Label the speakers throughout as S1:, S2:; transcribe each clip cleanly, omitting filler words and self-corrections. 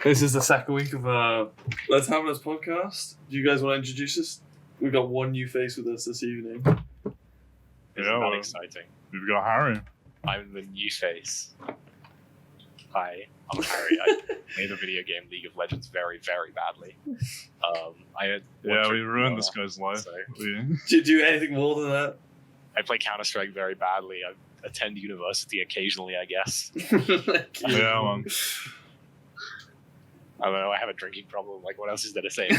S1: This is the second week of Let's Taverners podcast. Do you guys want to introduce us? We've got one new face with us this evening.
S2: Isn't that exciting? We've got Harry.
S3: I'm the new face. Hi, I'm Harry. I made the video game League of Legends very, very badly.
S2: We ruined this guy's life.
S3: So
S1: Do you do anything more than that?
S3: I play Counter-Strike very badly. I attend university occasionally, I guess.
S2: Yeah, man.
S3: I don't know, I have a drinking problem. Like, what else is there to say?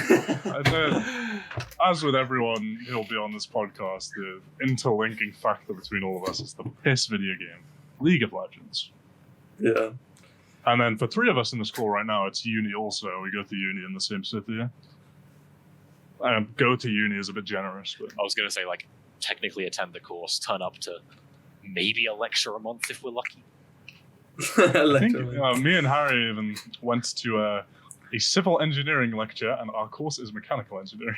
S2: As with everyone who'll be on this podcast, the interlinking factor between all of us is the piss video game, League of Legends.
S1: Yeah.
S2: And then for three of us in the school right now, it's uni also. We go to uni in the same city. Go to uni is a bit generous, but
S3: I was going to say, like, technically attend the course, turn up to maybe a lecture a month if we're lucky.
S2: I think me and Harry even went to a civil engineering lecture, and our course is mechanical engineering.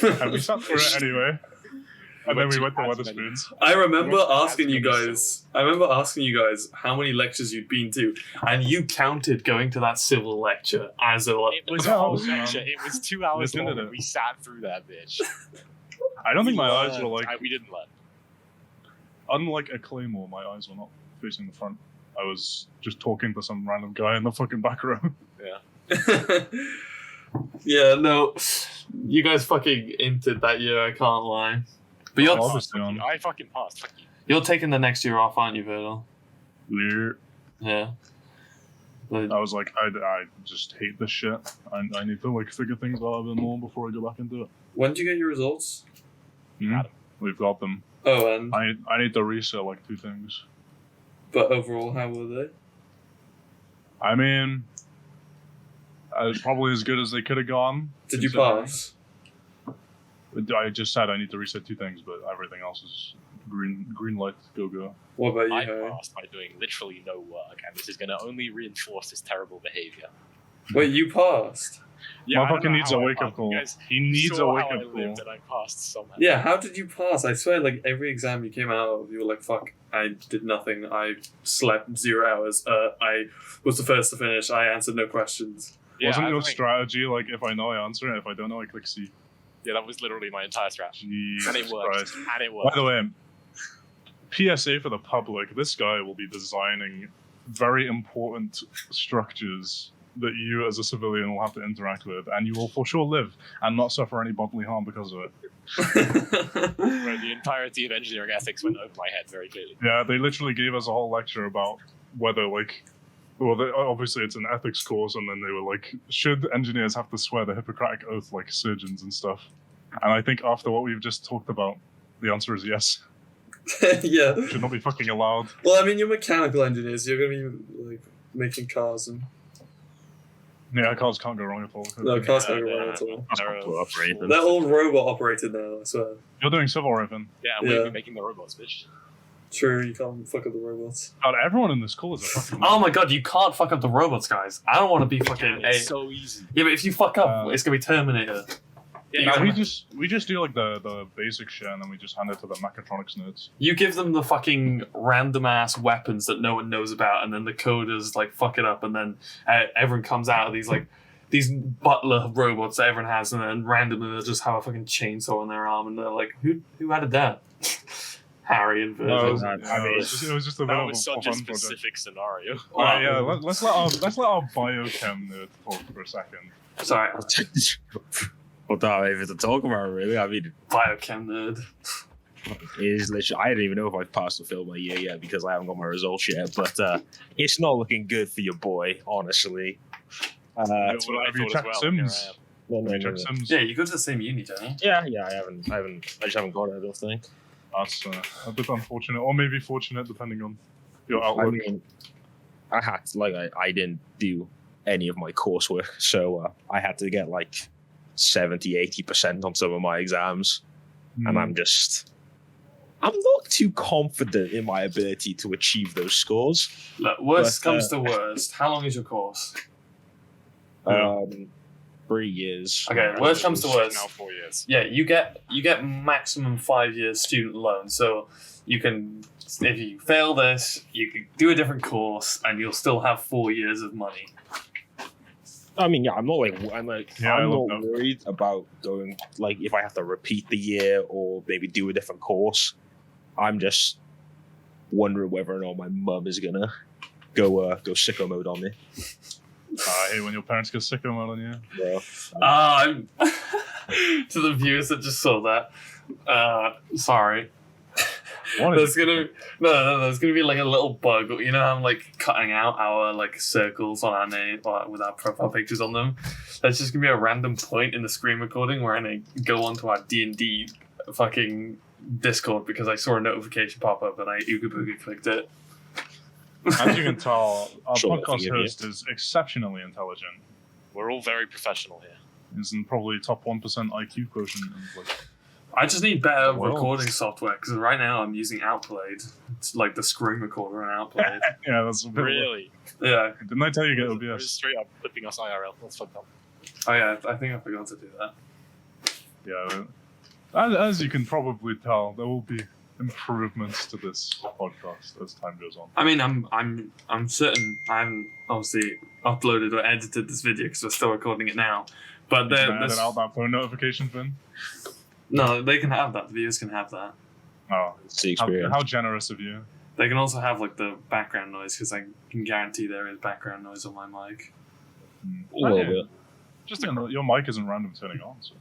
S2: And we sat through it anyway. And then we went to Wetherspoons.
S1: I remember asking you guys how many lectures you'd been to, and you counted going to that civil lecture as a
S3: It was a whole lecture. It was 2 hours long, and we sat through that bitch.
S2: I don't think my eyes were like...
S3: we didn't learn.
S2: Unlike a Claymore, my eyes were not facing the front. I was just talking to some random guy in the fucking back row.
S3: Yeah.
S1: Yeah, no. You guys fucking entered that year, I can't lie. But you're
S2: obviously on.
S3: I fucking passed. Fuck you.
S1: You're taking the next year off, aren't you, Virgil?
S2: Yeah.
S1: But
S2: I was like, I just hate this shit. I need to like figure things out a bit more before I go back into it.
S1: when did you get your results?
S2: We've got them.
S1: Oh, and
S2: I need to reset like 2 things.
S1: but overall, how were they?
S2: I mean, probably as good as they could have gone.
S1: Did you pass?
S2: I just said I need to reset 2 things, but everything else is green light, go.
S1: What about you,
S3: I
S1: Harry?
S3: passed by doing literally no work, and this is going to only reinforce his terrible behavior.
S1: Wait, you passed?
S3: Yeah, I don't
S2: Motherfucker
S3: know
S2: needs
S3: how
S2: a
S3: I
S2: wake-up
S3: passed.
S2: call.
S3: You guys
S2: He needs a
S3: saw how
S2: wake-up
S3: I
S2: call.
S3: lived, and I passed somehow.
S1: Yeah, how did you pass? I swear, like, every exam you came out of, you were like, fuck, I did nothing. I slept 0 hours. I was the first to finish. I answered no questions.
S3: Yeah,
S2: Wasn't
S3: I
S2: your
S3: think-
S2: strategy like, if I know I answer it, if I don't know I click C?
S3: Yeah, that was literally my entire strategy.
S2: Jesus
S3: And it worked.
S2: Christ.
S3: And it
S2: By
S3: worked.
S2: the way, PSA for the public, this guy will be designing very important structures that you as a civilian will have to interact with, and you will for sure live and not suffer any bodily harm because of it.
S3: Right, the entirety of engineering ethics went over my head very clearly.
S2: Yeah, they literally gave us a whole lecture about whether, like, obviously it's an ethics course, and then they were like, should engineers have to swear the Hippocratic Oath like surgeons and stuff? And I think after what we've just talked about, the answer is yes.
S1: Yeah.
S2: Should not be fucking allowed.
S1: Well, I mean, you're mechanical engineers. You're going to be, like, making cars and...
S2: Yeah, cars can't go wrong at all.
S1: No, cars can't go wrong at all.
S3: They're
S1: They're all robot-operated now, I swear.
S2: You're doing civil riffing.
S3: Yeah,
S1: Yeah.
S3: we're making the robots, bitch.
S1: True, you can't fuck up the robots.
S2: God, everyone in this school is a fucking...
S1: Oh my god, you can't fuck up the robots, guys. I don't want to be fucking...
S3: It's so easy.
S1: Yeah, but if you fuck up, it's going to be Terminator.
S3: Yeah,
S2: No,
S1: you-
S2: we just do like the basic shit, and then we just hand it to the mechatronics nerds.
S1: You give them the fucking random-ass weapons that no one knows about, and then the coders, like, fuck it up, and then everyone comes out of these, like, these butler robots that everyone has, and then randomly they'll just have a fucking chainsaw on their arm, and they're like, who added that? Harry and Virgil.
S2: It was just a bit
S3: That
S2: of
S3: was
S2: a
S3: such a
S2: fun project.
S3: specific scenario.
S2: Alright, yeah, let's let our biochem nerd talk for a second.
S1: Sorry,
S4: What do I even to talk about, really? I mean,
S1: biochem nerd.
S4: it's literally, I don't even know if I've passed or failed my year yet because I haven't got my results yet, but it's not looking good for your boy, honestly.
S3: That's what I
S2: Have you
S3: thought as
S2: checked
S3: well. Here I
S2: Sims?
S3: am.
S4: No.
S2: Check Sims?
S1: Yeah, you go to the same uni, don't you?
S4: Yeah, I just haven't got it, I don't think.
S2: That's a bit unfortunate, or maybe fortunate, depending on your outlook.
S4: I mean, I didn't do any of my coursework, so I had to get like 70-80% on some of my exams, and I'm not too confident in my ability to achieve those scores.
S1: Look, worst
S4: But,
S1: comes to worst. How long is your course?
S4: 3 years.
S1: Okay, worst comes to worst.
S3: Now 4 years.
S1: Yeah, you get maximum 5 years student loan, so you can if you fail this, you can do a different course, and you'll still have 4 years of money.
S4: I mean, yeah, I'm not
S2: that.
S4: worried about going, like, if I have to repeat the year or maybe do a different course. I'm just wondering whether or not my mum is gonna go sicko mode on me.
S2: I hate when your parents go sicko mode on you.
S4: Bro.
S1: To the viewers that just saw that, sorry.
S2: What is
S1: There's gonna be like a little bug. You know how I'm like cutting out our like circles on our name with our profile pictures on them. There's just gonna be a random point in the screen recording where I go onto our D&D fucking Discord because I saw a notification pop up and I ooga booga clicked it.
S2: As you can tell, our
S4: Sure,
S2: podcast
S4: forgive
S2: host is exceptionally intelligent.
S3: We're all very professional here.
S2: He's in probably top 1% IQ quotient. And like,
S1: I just need better
S2: Well.
S1: recording software because right now I'm using Outplayed. It's like the screen recorder on Outplayed.
S2: yeah, that's a bit
S3: Really?
S1: Yeah.
S2: Didn't I tell you to get
S3: We're
S2: OBS?
S3: straight up flipping us IRL. That's fucked up.
S1: Oh yeah, I think I forgot to do that.
S2: Yeah. As you can probably tell, there will be improvements to this podcast as time goes on.
S1: I mean, I'm certain I haven't obviously uploaded or edited this video because we're still recording it now. But
S2: You can
S1: there's
S2: edit out that phone notification thing.
S1: no, they can have that. The viewers can have that.
S2: Oh,
S4: It's the
S2: how,
S4: experience.
S2: how generous of you.
S1: They can also have like the background noise because I can guarantee there is background noise on my mic.
S4: A little
S2: Yeah.
S4: bit.
S2: Just your mic isn't random turning on. So.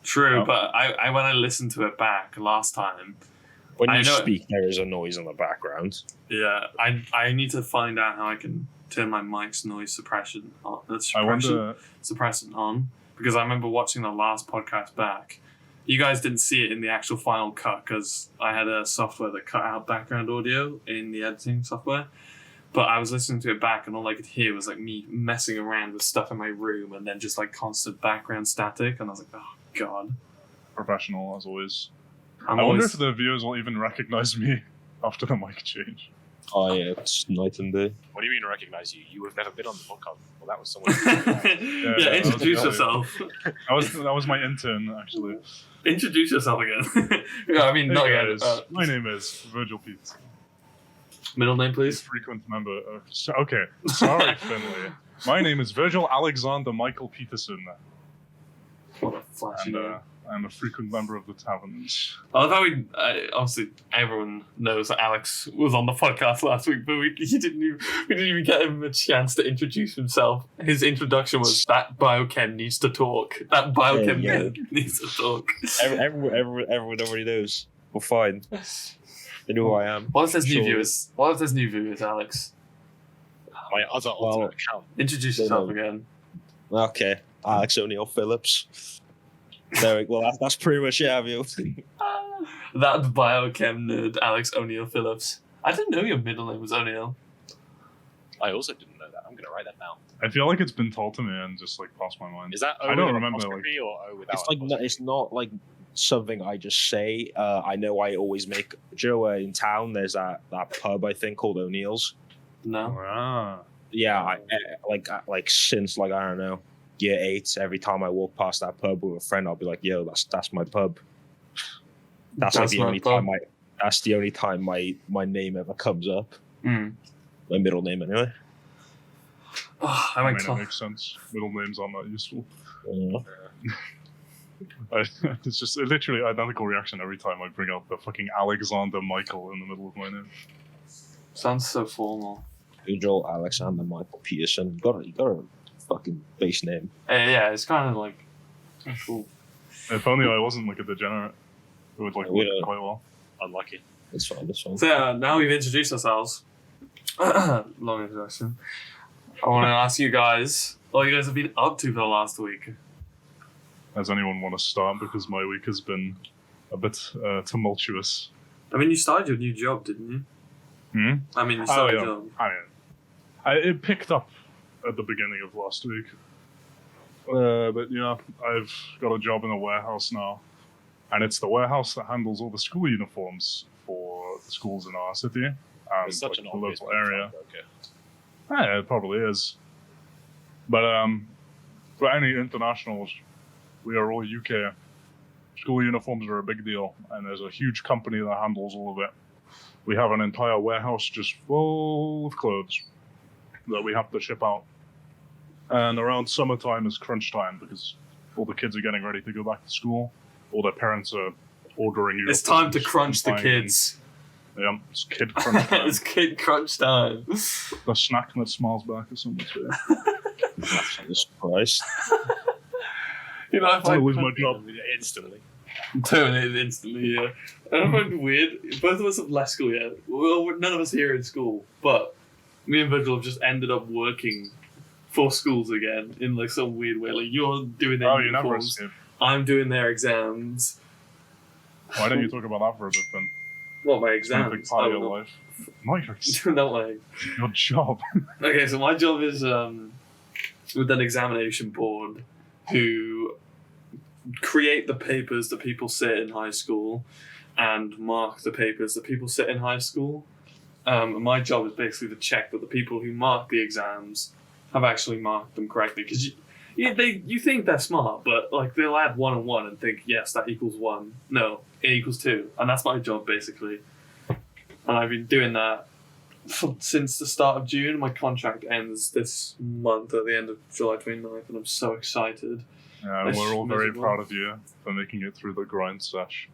S1: True,
S2: Oh.
S1: but I when I listened to it back last time,
S4: When
S1: I
S4: you
S1: know-
S4: speak, there is a noise in the background.
S1: yeah, I need to find out how I can turn my mic's noise suppression on.
S2: I wonder.
S1: Suppressant on because I remember watching the last podcast back. You guys didn't see it in the actual final cut because I had a software that cut out background audio in the editing software. But I was listening to it back and all I could hear was like me messing around with stuff in my room and then just like constant background static. And I was like, oh god.
S2: Professional as always.
S1: I'm
S2: I wonder
S1: always...
S2: if the viewers will even recognize me after the mic change.
S4: Oh yeah, it's night and day.
S3: What do you mean recognize you? You have never been on the podcast. Well, that was someone.
S1: yeah,
S2: that was
S1: introduce
S2: brilliant.
S1: yourself.
S2: That was my intern actually.
S1: Introduce yourself again. yeah, I mean,
S2: Hey
S1: not
S2: guys,
S1: again.
S2: my name is Virgil Pete.
S1: Middle name, please.
S2: Frequent member of. Okay, sorry, Finley. My name is Virgil Alexander Michael Peterson,
S1: What a flashy
S2: and
S1: name.
S2: I'm a frequent member of the Taverners.
S1: I love how obviously everyone knows that Alex was on the podcast last week, but we didn't even get him a chance to introduce himself. His introduction was that biochem needs to talk. That biochem
S4: Yeah.
S1: nerd needs to talk.
S4: Everyone already knows. We're fine. They know who I am.
S1: What if there's new
S4: Sure.
S1: viewers? What if there's new viewers, Alex?
S3: My other alternate account.
S1: Introduce
S4: They
S1: yourself
S4: know.
S1: again.
S4: Okay, Alex O'Neill Phillips. There we go. Well, that's pretty much it, have you?
S1: That biochem nerd, Alex O'Neill Phillips. I didn't know your middle name was O'Neill.
S3: I also didn't know that. I'm going to write that down.
S2: I feel like it's been told to me and just like passed my mind.
S3: Is that O
S2: I don't
S3: with
S2: remember,
S3: apostrophe or O without
S4: It's like
S3: apostrophe?
S4: it's not like something I just say. I know I always make Joe in town. There's that pub I think called O'Neill's.
S1: No.
S2: Ah,
S4: Yeah, like since like I don't know year 8, every time I walk past that pub with a friend, I'll be like, "Yo, that's my pub." That's like the
S1: my
S4: only
S1: pub.
S4: time That's the only time my name ever comes up.
S1: Mm.
S4: My middle name, anyway.
S1: Oh, I
S2: I
S1: went
S2: mean, it makes sense. Middle names aren't that useful. It's just a literally identical reaction every time I bring up the fucking Alexander Michael in the middle of my name.
S1: Sounds so formal.
S4: Joel Alexander Michael Peterson. You got a fucking base name.
S1: Yeah, it's kind of like cool.
S2: If only I wasn't like a degenerate, it would like
S4: We
S2: work
S4: don't-
S2: quite well.
S3: Unlucky.
S4: That's fine. That's fine.
S1: So yeah, now we've introduced ourselves. Long introduction. I want to ask you guys what you guys have been up to for the last week.
S2: Does anyone want to start? Because my week has been a bit tumultuous.
S1: I mean, you started your new job, didn't you?
S2: Hmm?
S1: I mean, you started
S2: yeah.
S1: your job.
S2: I mean, it picked up at the beginning of last week. But yeah, I've got a job in a warehouse now. And it's the warehouse that handles all the school uniforms for the schools in our city and
S3: It's such an
S2: the
S3: obvious
S2: local area.
S3: Okay.
S2: Yeah, it probably is. But for any internationals, we are all UK. School uniforms are a big deal, and there's a huge company that handles all of it. we have an entire warehouse just full of clothes that we have to ship out. And around summertime is crunch time because all the kids are getting ready to go back to school. All their parents are ordering uniforms.
S1: It's time to crunch the kids.
S2: Yeah, it's kid crunch time.
S1: It's kid crunch time.
S2: The snack that smiles back or something too.
S4: Jesus Christ.
S1: You know, if
S2: I
S1: I
S2: lose my job.
S3: Instantly.
S1: terminated instantly, yeah. I don't find it weird. Both of us have left school yet. Well, none of us here in school, but me and Virgil have just ended up working for schools again in like some weird way. Like you're doing their
S2: You never
S1: uniforms,
S2: escape.
S1: I'm doing their exams.
S2: Why don't you talk about that for a bit then?
S1: What, my
S2: It's been a big
S1: exams?
S2: part of
S1: Oh,
S2: your
S1: no.
S2: life. No,
S1: Not like.
S2: your job.
S1: Okay, so my job is with an examination board who create the papers that people sit in high school and mark the papers that people sit in high school. And my job is basically to check that the people who mark the exams have actually marked them correctly. Because you think they're smart, but like they'll add 1 and 1 and think, yes, that equals 1. No, it equals 2. And that's my job basically. And I've been doing that since the start of June. My contract ends this month at the end of July 29th, and I'm so excited.
S2: Yeah,
S1: It's
S2: we're all very
S1: miserable.
S2: proud of you for making it through the grind sesh.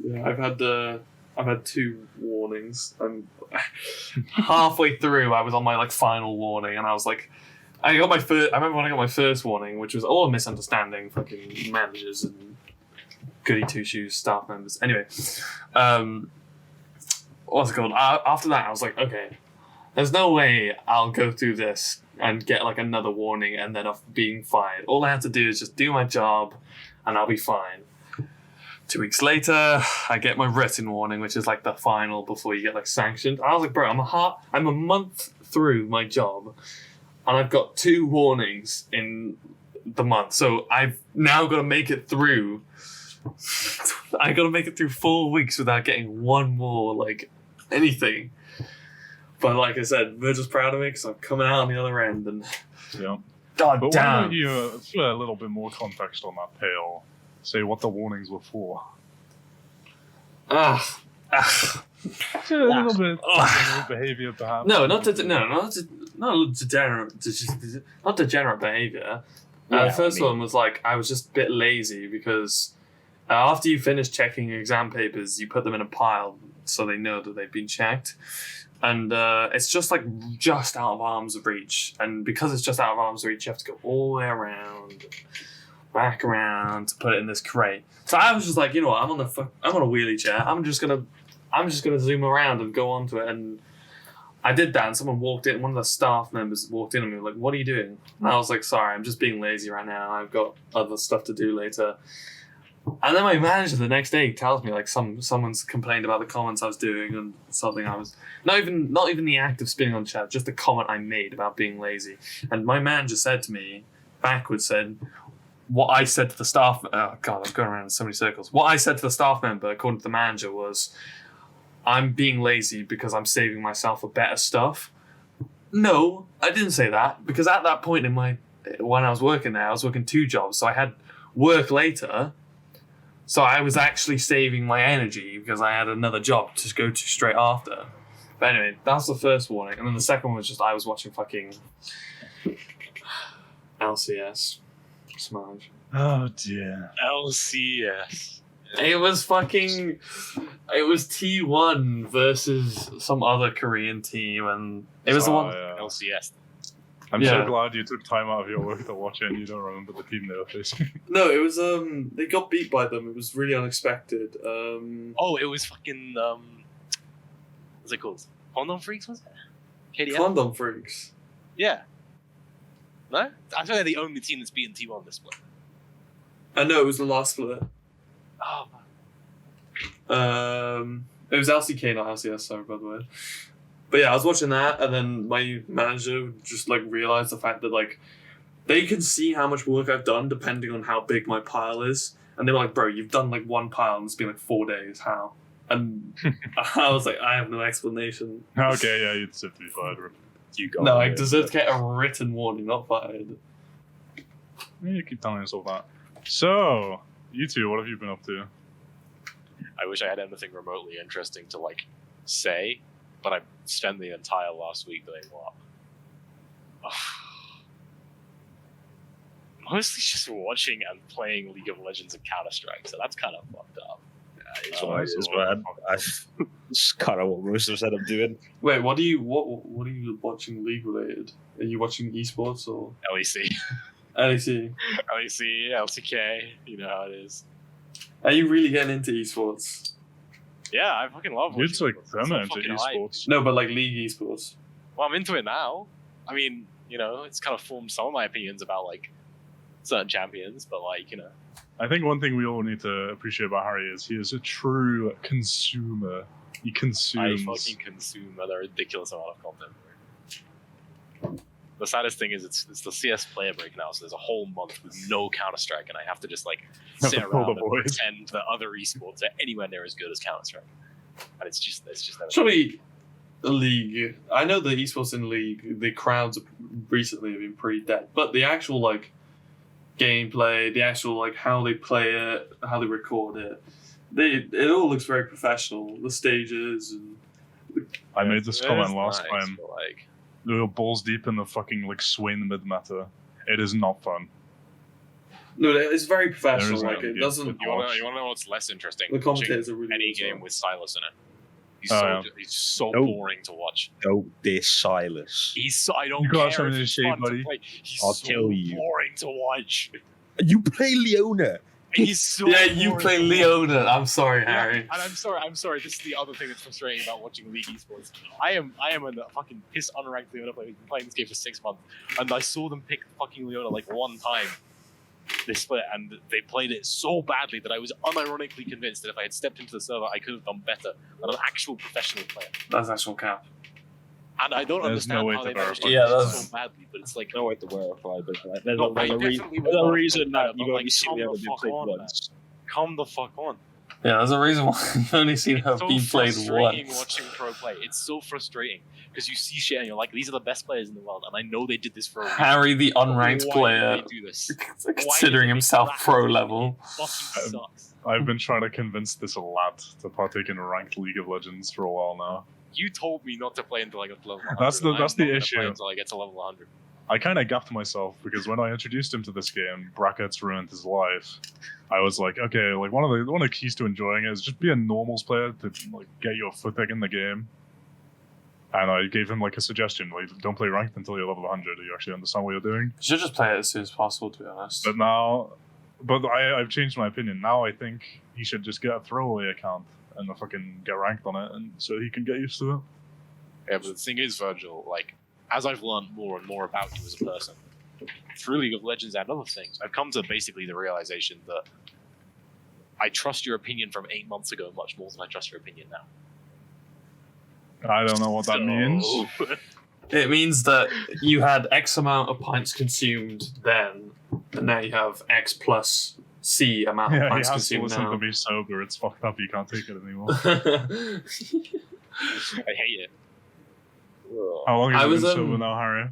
S1: Yeah, I've had 2 warnings. I'm halfway through. I was on my like final warning, and I was like, I remember when I got my first warning, which was all a misunderstanding, fucking managers and goody two shoes staff members. Anyway, what's it called? After that, I was like, okay, there's no way I'll go through this and get like another warning and then off being fired. All I have to do is just do my job, and I'll be fine. 2 weeks later, I get my written warning, which is like the final before you get like sanctioned. I was like, bro, I'm a month through my job, and I've got 2 warnings in the month. So I've now got to make it through. I got to make it through 4 weeks without getting one more like anything. But like I said, Virgil's proud of me because I'm coming out on the other end, and
S2: Yeah.
S1: god
S2: But why
S1: damn.
S2: don't you put a little bit more context on that pale? Say what the warnings were for.
S1: Ah.
S2: A little bit of behavior, perhaps.
S1: No, not degenerate behavior.
S4: Yeah,
S1: The first
S4: I mean-
S1: one was like I was just a bit lazy because after you finish checking your exam papers, you put them in a pile so they know that they've been checked, and it's just like just out of arm's reach. And because it's just out of arm's reach, you have to go all the way around, back around to put it in this crate. So I was just like, you know what? I'm on a wheelie chair. I'm just gonna zoom around and go onto it. And I did that, and someone walked in. One of the staff members walked in and was like, "What are you doing?" And I was like, "Sorry, I'm just being lazy right now. I've got other stuff to do later." And then my manager the next day tells me like someone's complained about the comments I was doing and something I was not even the act of spinning on chat, just the comment I made about being lazy. And my manager said to me, backwards said, what I said to the staff. Oh god, I'm going around in so many circles. What I said to the staff member, according to the manager, was, "I'm being lazy because I'm saving myself for better stuff." No, I didn't say that, because at that point when I was working there, I was working 2 jobs, so I had work later. So I was actually saving my energy because I had another job to go to straight after. But anyway, that's the first warning. And then the second one was just I was watching fucking LCS. Smash.
S2: Oh dear.
S3: LCS.
S1: It was T1 versus some other Korean team, and it was the one.
S3: LCS.
S2: I'm
S1: Yeah.
S2: so glad you took time out of your work to watch it and you don't remember the team they were facing.
S1: No, it was they got beat by them. It was really unexpected.
S3: Oh, it was fucking what's it called? Condom Freaks, was it? KDM?
S1: Condom Freaks.
S3: Yeah. No? I feel like they're the only team that's beaten T1 this split.
S1: I know it was the last split.
S3: Oh man.
S1: It was LCK, not LCS. Sorry, by the way. But yeah, I was watching that, and then my manager just like realized the fact that like they can see how much work I've done depending on how big my pile is, and they were like, "Bro, you've done like 1 pile and it's been like 4 days. How?" And I was like, "I have no explanation."
S2: Okay, yeah, you'd deserve to be fired.
S4: You got
S1: No, I
S4: it.
S1: deserve to get a written warning, not fired.
S2: Yeah, you keep telling yourself that. So, you two, what have you been up to?
S3: I wish I had anything remotely interesting to like say, but I spent the entire last week doing what? Mostly just watching and playing League of Legends and Counter-Strike, so that's kind of fucked up.
S4: It's what it is, man. It's kind of what most of us end up doing.
S1: Wait, what are you watching league related? Are you watching esports or
S3: LEC.
S1: LEC?
S3: LEC, LCK, you know how it is.
S1: Are you really getting into esports?
S3: Yeah, I fucking love watching
S2: It's like
S3: esports.
S2: them
S3: so
S2: into
S3: fucking hype.
S2: esports.
S1: No, but like league esports.
S3: Well, I'm into it now. I mean, you know, it's kind of formed some of my opinions about like certain champions, but like, you know.
S2: I think one thing we all need to appreciate about Harry is he is a true consumer. He
S3: I
S2: consumes.
S3: fucking consume a ridiculous amount of content. The saddest thing is it's the CS player break now, so there's a whole month with no Counter-Strike, and I have to just like sit
S2: Have to pull
S3: around
S2: the
S3: and
S2: boys.
S3: pretend that other esports are anywhere near as good as Counter-Strike. And it's just never.
S1: Surely, league. I know the esports in league. The crowds recently have been pretty dead, but the actual like gameplay, the actual like how they play it, how they record it, it all looks very professional. The stages and
S2: I made this
S3: It
S2: comment
S3: is
S2: last
S3: nice,
S2: time.
S3: but, like,
S2: We were balls deep in the fucking like Swain mid meta. It is not fun.
S1: no, it's very professional.
S2: There is
S1: Like
S2: no
S1: it
S2: good
S1: doesn't.
S2: with
S3: you want to know what's less interesting?
S1: The commentators are
S3: Watching
S1: really
S3: any
S1: good as
S3: game
S1: well.
S3: with Silas in it. He's
S2: Oh,
S3: so
S2: yeah.
S3: he's so
S4: Nope.
S3: boring to watch.
S4: Don't diss Silas.
S3: He's so I don't
S2: You got
S3: care
S2: something
S3: if
S2: to
S3: it's
S2: say,
S3: fun
S2: buddy?
S3: to play. He's
S4: I'll
S3: so
S4: kill you.
S3: boring to watch.
S4: You play Leona.
S3: He's so
S1: Yeah, you
S3: boring
S1: play
S3: to watch.
S1: Leona. I'm sorry,
S3: Yeah,
S1: Harry.
S3: and I'm sorry. This is the other thing that's frustrating about watching League esports. I am a fucking piss unranked Leona player. We've been playing this game for 6 months, and I saw them pick fucking Leona like one time. They split, and they played it so badly that I was unironically convinced that if I had stepped into the server, I could have done better than an actual professional player.
S1: That's actual cap.
S3: And I don't
S2: There's no
S3: understand
S2: way
S3: how
S2: to
S3: they managed to
S2: verify.
S3: do
S1: Yeah,
S3: it
S1: that's-
S3: so badly, but it's like
S4: No way to verify, but there's
S3: No,
S4: a,
S3: they
S4: there's a,
S3: definitely
S4: there's a
S3: would
S4: reason
S3: verify
S4: that
S3: that,
S4: you've
S3: but,
S4: only
S3: like,
S4: seen
S3: come
S4: the
S3: the
S4: other been
S3: fuck
S4: played
S3: on,
S4: once.
S3: come the fuck on.
S1: Yeah, there's a reason why I've only seen her
S3: It's so
S1: being played
S3: frustrating
S1: once.
S3: watching pro play. It's so frustrating because you see shit and you're like, these are the best players in the world, and I know they did this for a reason.
S1: Harry, the unranked
S3: Why
S1: player,
S3: did they do this?
S1: considering himself pro level.
S3: It fucking sucks.
S2: I've been trying to convince this lad to partake in ranked League of Legends for a while now.
S3: You told me not to play until I got to level 100.
S2: That's the-
S3: and I'm
S2: that's
S3: not
S2: the
S3: gonna
S2: issue.
S3: Play until I get to level 100.
S2: I kind of gapped myself because when I introduced him to this game, brackets ruined his life. I was like, okay, like one of the keys to enjoying it is just be a normals player to like get your footing in the game. And I gave him like a suggestion, like don't play ranked until you're level 100. You actually understand what you're doing.
S1: You should just play it as soon as possible, to be honest.
S2: But I've changed my opinion. Now I think he should just get a throwaway account and fucking get ranked on it, and so he can get used to it.
S3: Yeah, but the thing is, Virgil, like, as I've learned more and more about you as a person, through League of Legends and other things, I've come to basically the realization that I trust your opinion from 8 months ago much more than I trust your opinion now.
S2: I don't know what that means.
S1: It means that you had X amount of pints consumed then, and now you have X plus C amount of
S2: Yeah, he
S1: pints
S2: has to
S1: consumed
S2: listen
S1: now.
S2: to me sober. It's fucked up. You can't take it anymore.
S3: I hate it.
S2: How long have
S1: I
S2: you
S1: was,
S2: been sober now, Harry?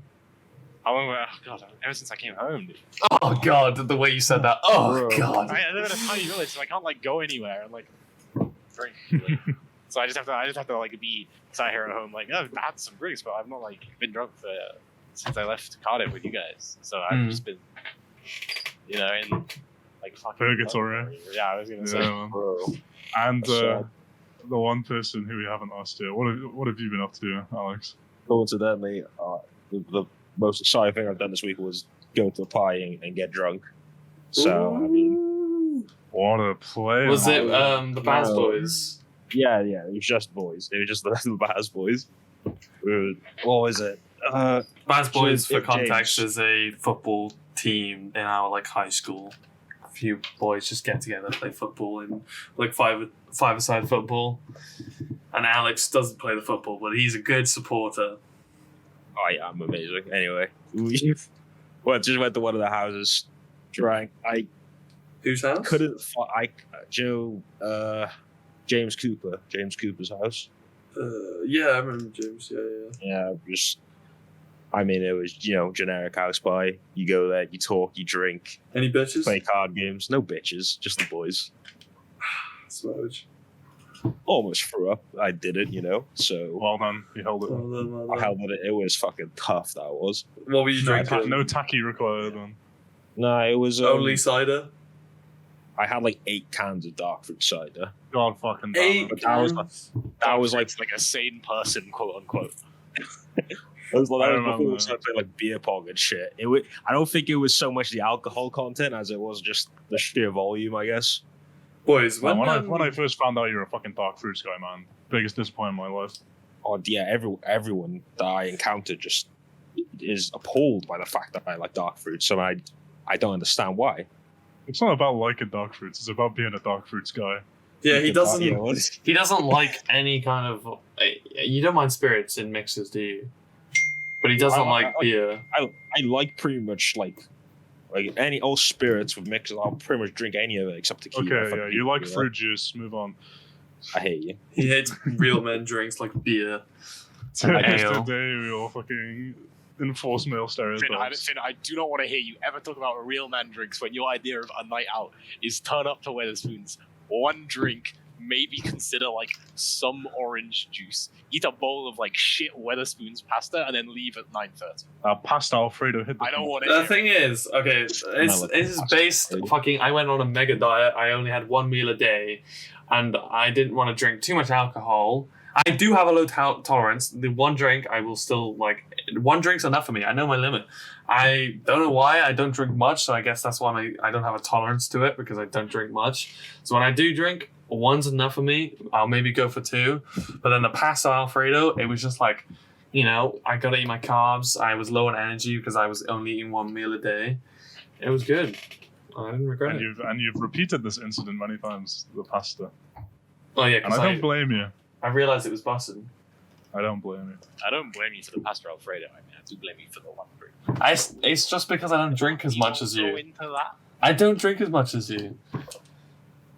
S3: How long? Oh god, ever since I came home, dude.
S1: Oh god, the way you said that. Oh
S4: Bro.
S1: god.
S3: I live in a tiny village, so I can't like go anywhere and like drink. Really. So I just have to like be sat here at home, like, oh, I've had some drinks, but I've not like been drunk for since I left Cardiff with you guys. So I've just been, you know, in like fucking
S2: Purgatory.
S3: Yeah, I was gonna say.
S2: Yeah, man.
S4: Bro.
S2: And
S4: Sad.
S2: the one person who we haven't asked yet, what have you been up to, Alex?
S4: Coincidentally, the most exciting thing I've done this week was go to a party and get drunk. So, I mean,
S2: What a play!
S1: Was it
S2: man.
S1: the Baz
S4: No.
S1: Boys?
S4: yeah, it was just boys. It was just the Baz boys. What was it?
S1: Baz Boys, for
S4: James.
S1: context, is a football team in our like high school. A few boys just get together, play football in like five-a-side football. And Alex doesn't play the football, but he's a good supporter.
S4: I am amazing. Anyway, we just went to one of the houses, drank. I
S1: Whose house?
S4: couldn't find James Cooper's house.
S1: Yeah, I remember James. Yeah.
S4: Yeah, I mean, it was, generic house party. You go there, you talk, you drink,
S1: Any bitches?
S4: play card games. No bitches, just the boys.
S1: Smudge.
S4: almost threw up. I did it, So
S2: Well done, you held it.
S4: I held it. It was fucking tough. That was.
S1: What were you drinking?
S2: No tacky required, man.
S4: No, it was
S1: Only cider?
S4: I had like 8 cans of dark fruit cider.
S2: God fucking damn
S1: 8
S2: it.
S4: That was like
S3: like a sane person, quote unquote.
S4: That was
S2: I
S4: before
S2: remember.
S4: we started playing like beer pong and shit. I don't think it was so much the alcohol content as it was just the sheer volume, I guess.
S1: Boys,
S2: Man, when I first found out you were a fucking dark fruits guy, man, biggest disappointment in my life.
S4: Oh yeah, everyone that I encountered just is appalled by the fact that I like dark fruits, and I don't understand why.
S2: It's not about liking dark fruits, it's about being a dark fruits guy.
S1: Yeah, he doesn't.
S4: Yeah, what is-
S1: He doesn't like any kind of. You don't mind spirits in mixes, do you? But he doesn't like beer.
S4: I like pretty much like any old spirits with mixes. I'll pretty much drink any of it except tequila.
S2: Okay, yeah, you like fruit juice, move on.
S4: I hate you.
S1: He hates real men drinks like beer.
S2: Today we all fucking enforce male stereotypes.
S3: Finn, I do not want to hear you ever talk about real man drinks when your idea of a night out is turn up to Weatherspoons, one drink, maybe consider like some orange juice, eat a bowl of like shit Weatherspoons pasta, and then leave at 9:30.
S2: Pasta Alfredo hit the
S3: I don't want
S1: The
S3: to.
S1: thing is, okay, it's based fucking. I went on a mega diet. I only had 1 meal a day, and I didn't want to drink too much alcohol. I do have a low tolerance. The one drink I will still like. One drink's enough for me. I know my limit. I don't know why I don't drink much, so I guess that's why I don't have a tolerance to it, because I don't drink much. So when I do drink, one's enough for me. I'll maybe go for 2. But then the pasta Alfredo, it was just like, I gotta eat my carbs. I was low on energy because I was only eating 1 meal a day. It was good. I didn't regret it.
S2: And you've repeated this incident many times, the pasta.
S1: Oh yeah,
S2: And
S1: because
S2: I don't blame you.
S1: I realized it was busted.
S2: I don't blame you.
S3: I don't blame you for the pasta Alfredo. I mean, I do blame you for the one drink.
S1: It's just because I don't drink as much as
S3: Go
S1: you.
S3: into that.
S1: I don't drink as much as you.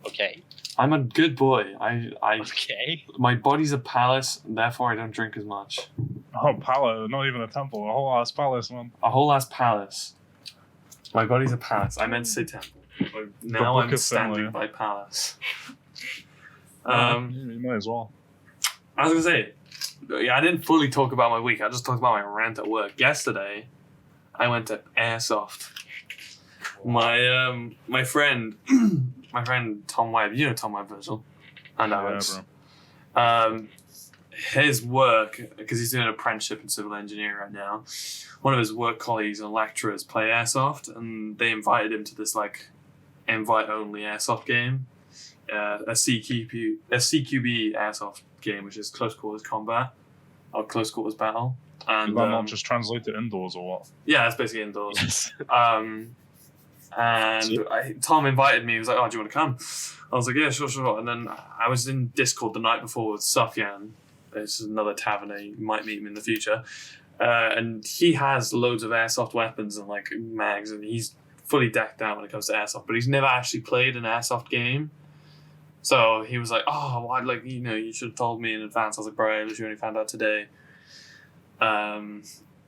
S3: Okay.
S1: I'm a good boy. I
S3: Okay.
S1: my body's a palace, therefore I don't drink as much.
S2: Oh, palace, not even a temple, a whole ass palace, man.
S1: A whole ass palace. My body's a palace. I meant to say temple. But now
S2: book
S1: I'm
S2: of
S1: standing
S2: Finley.
S1: by palace.
S2: You might as well.
S1: I was gonna say, yeah, I didn't fully talk about my week. I just talked about my rant at work. Yesterday, I went to Airsoft. My friend, my friend Tom Webb. You know Tom Webb, Virgil, and Alex.
S2: Yeah, bro.
S1: His work, because he's doing an apprenticeship in civil engineering right now. One of his work colleagues and lecturers play Airsoft, and they invited him to this like invite-only Airsoft game, a CQB Airsoft game, which is close quarters combat or close quarters battle. And
S2: Did that not just translate to indoors or what?
S1: yeah, it's basically indoors.
S3: Yes.
S1: Tom invited me. He was like, "Oh, do you want to come?" I was like, "Yeah, sure." And then I was in Discord the night before with Sufyan. It's another Taverner. You might meet him in the future. And he has loads of airsoft weapons and like mags, and he's fully decked out when it comes to airsoft. But he's never actually played an airsoft game. So he was like, "Oh, why? Like, you should have told me in advance." I was like, "Bro, I literally only found out today."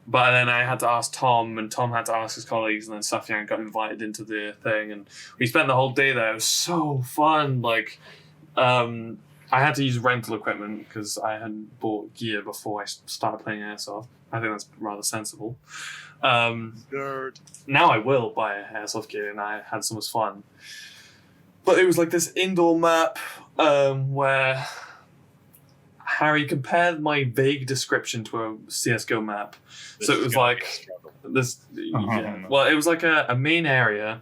S1: But then I had to ask Tom, and Tom had to ask his colleagues, and then Sufyan got invited into the thing, and we spent the whole day there. It was so fun. Like, I had to use rental equipment because I hadn't bought gear before I started playing airsoft. I think that's rather sensible.
S3: Nerd.
S1: Now I will buy airsoft gear, and I had so much fun. But it was like this indoor map where Harry compared my vague description to a CSGO map. So it was like this. Yeah.
S2: no.
S1: Well, it was like a main area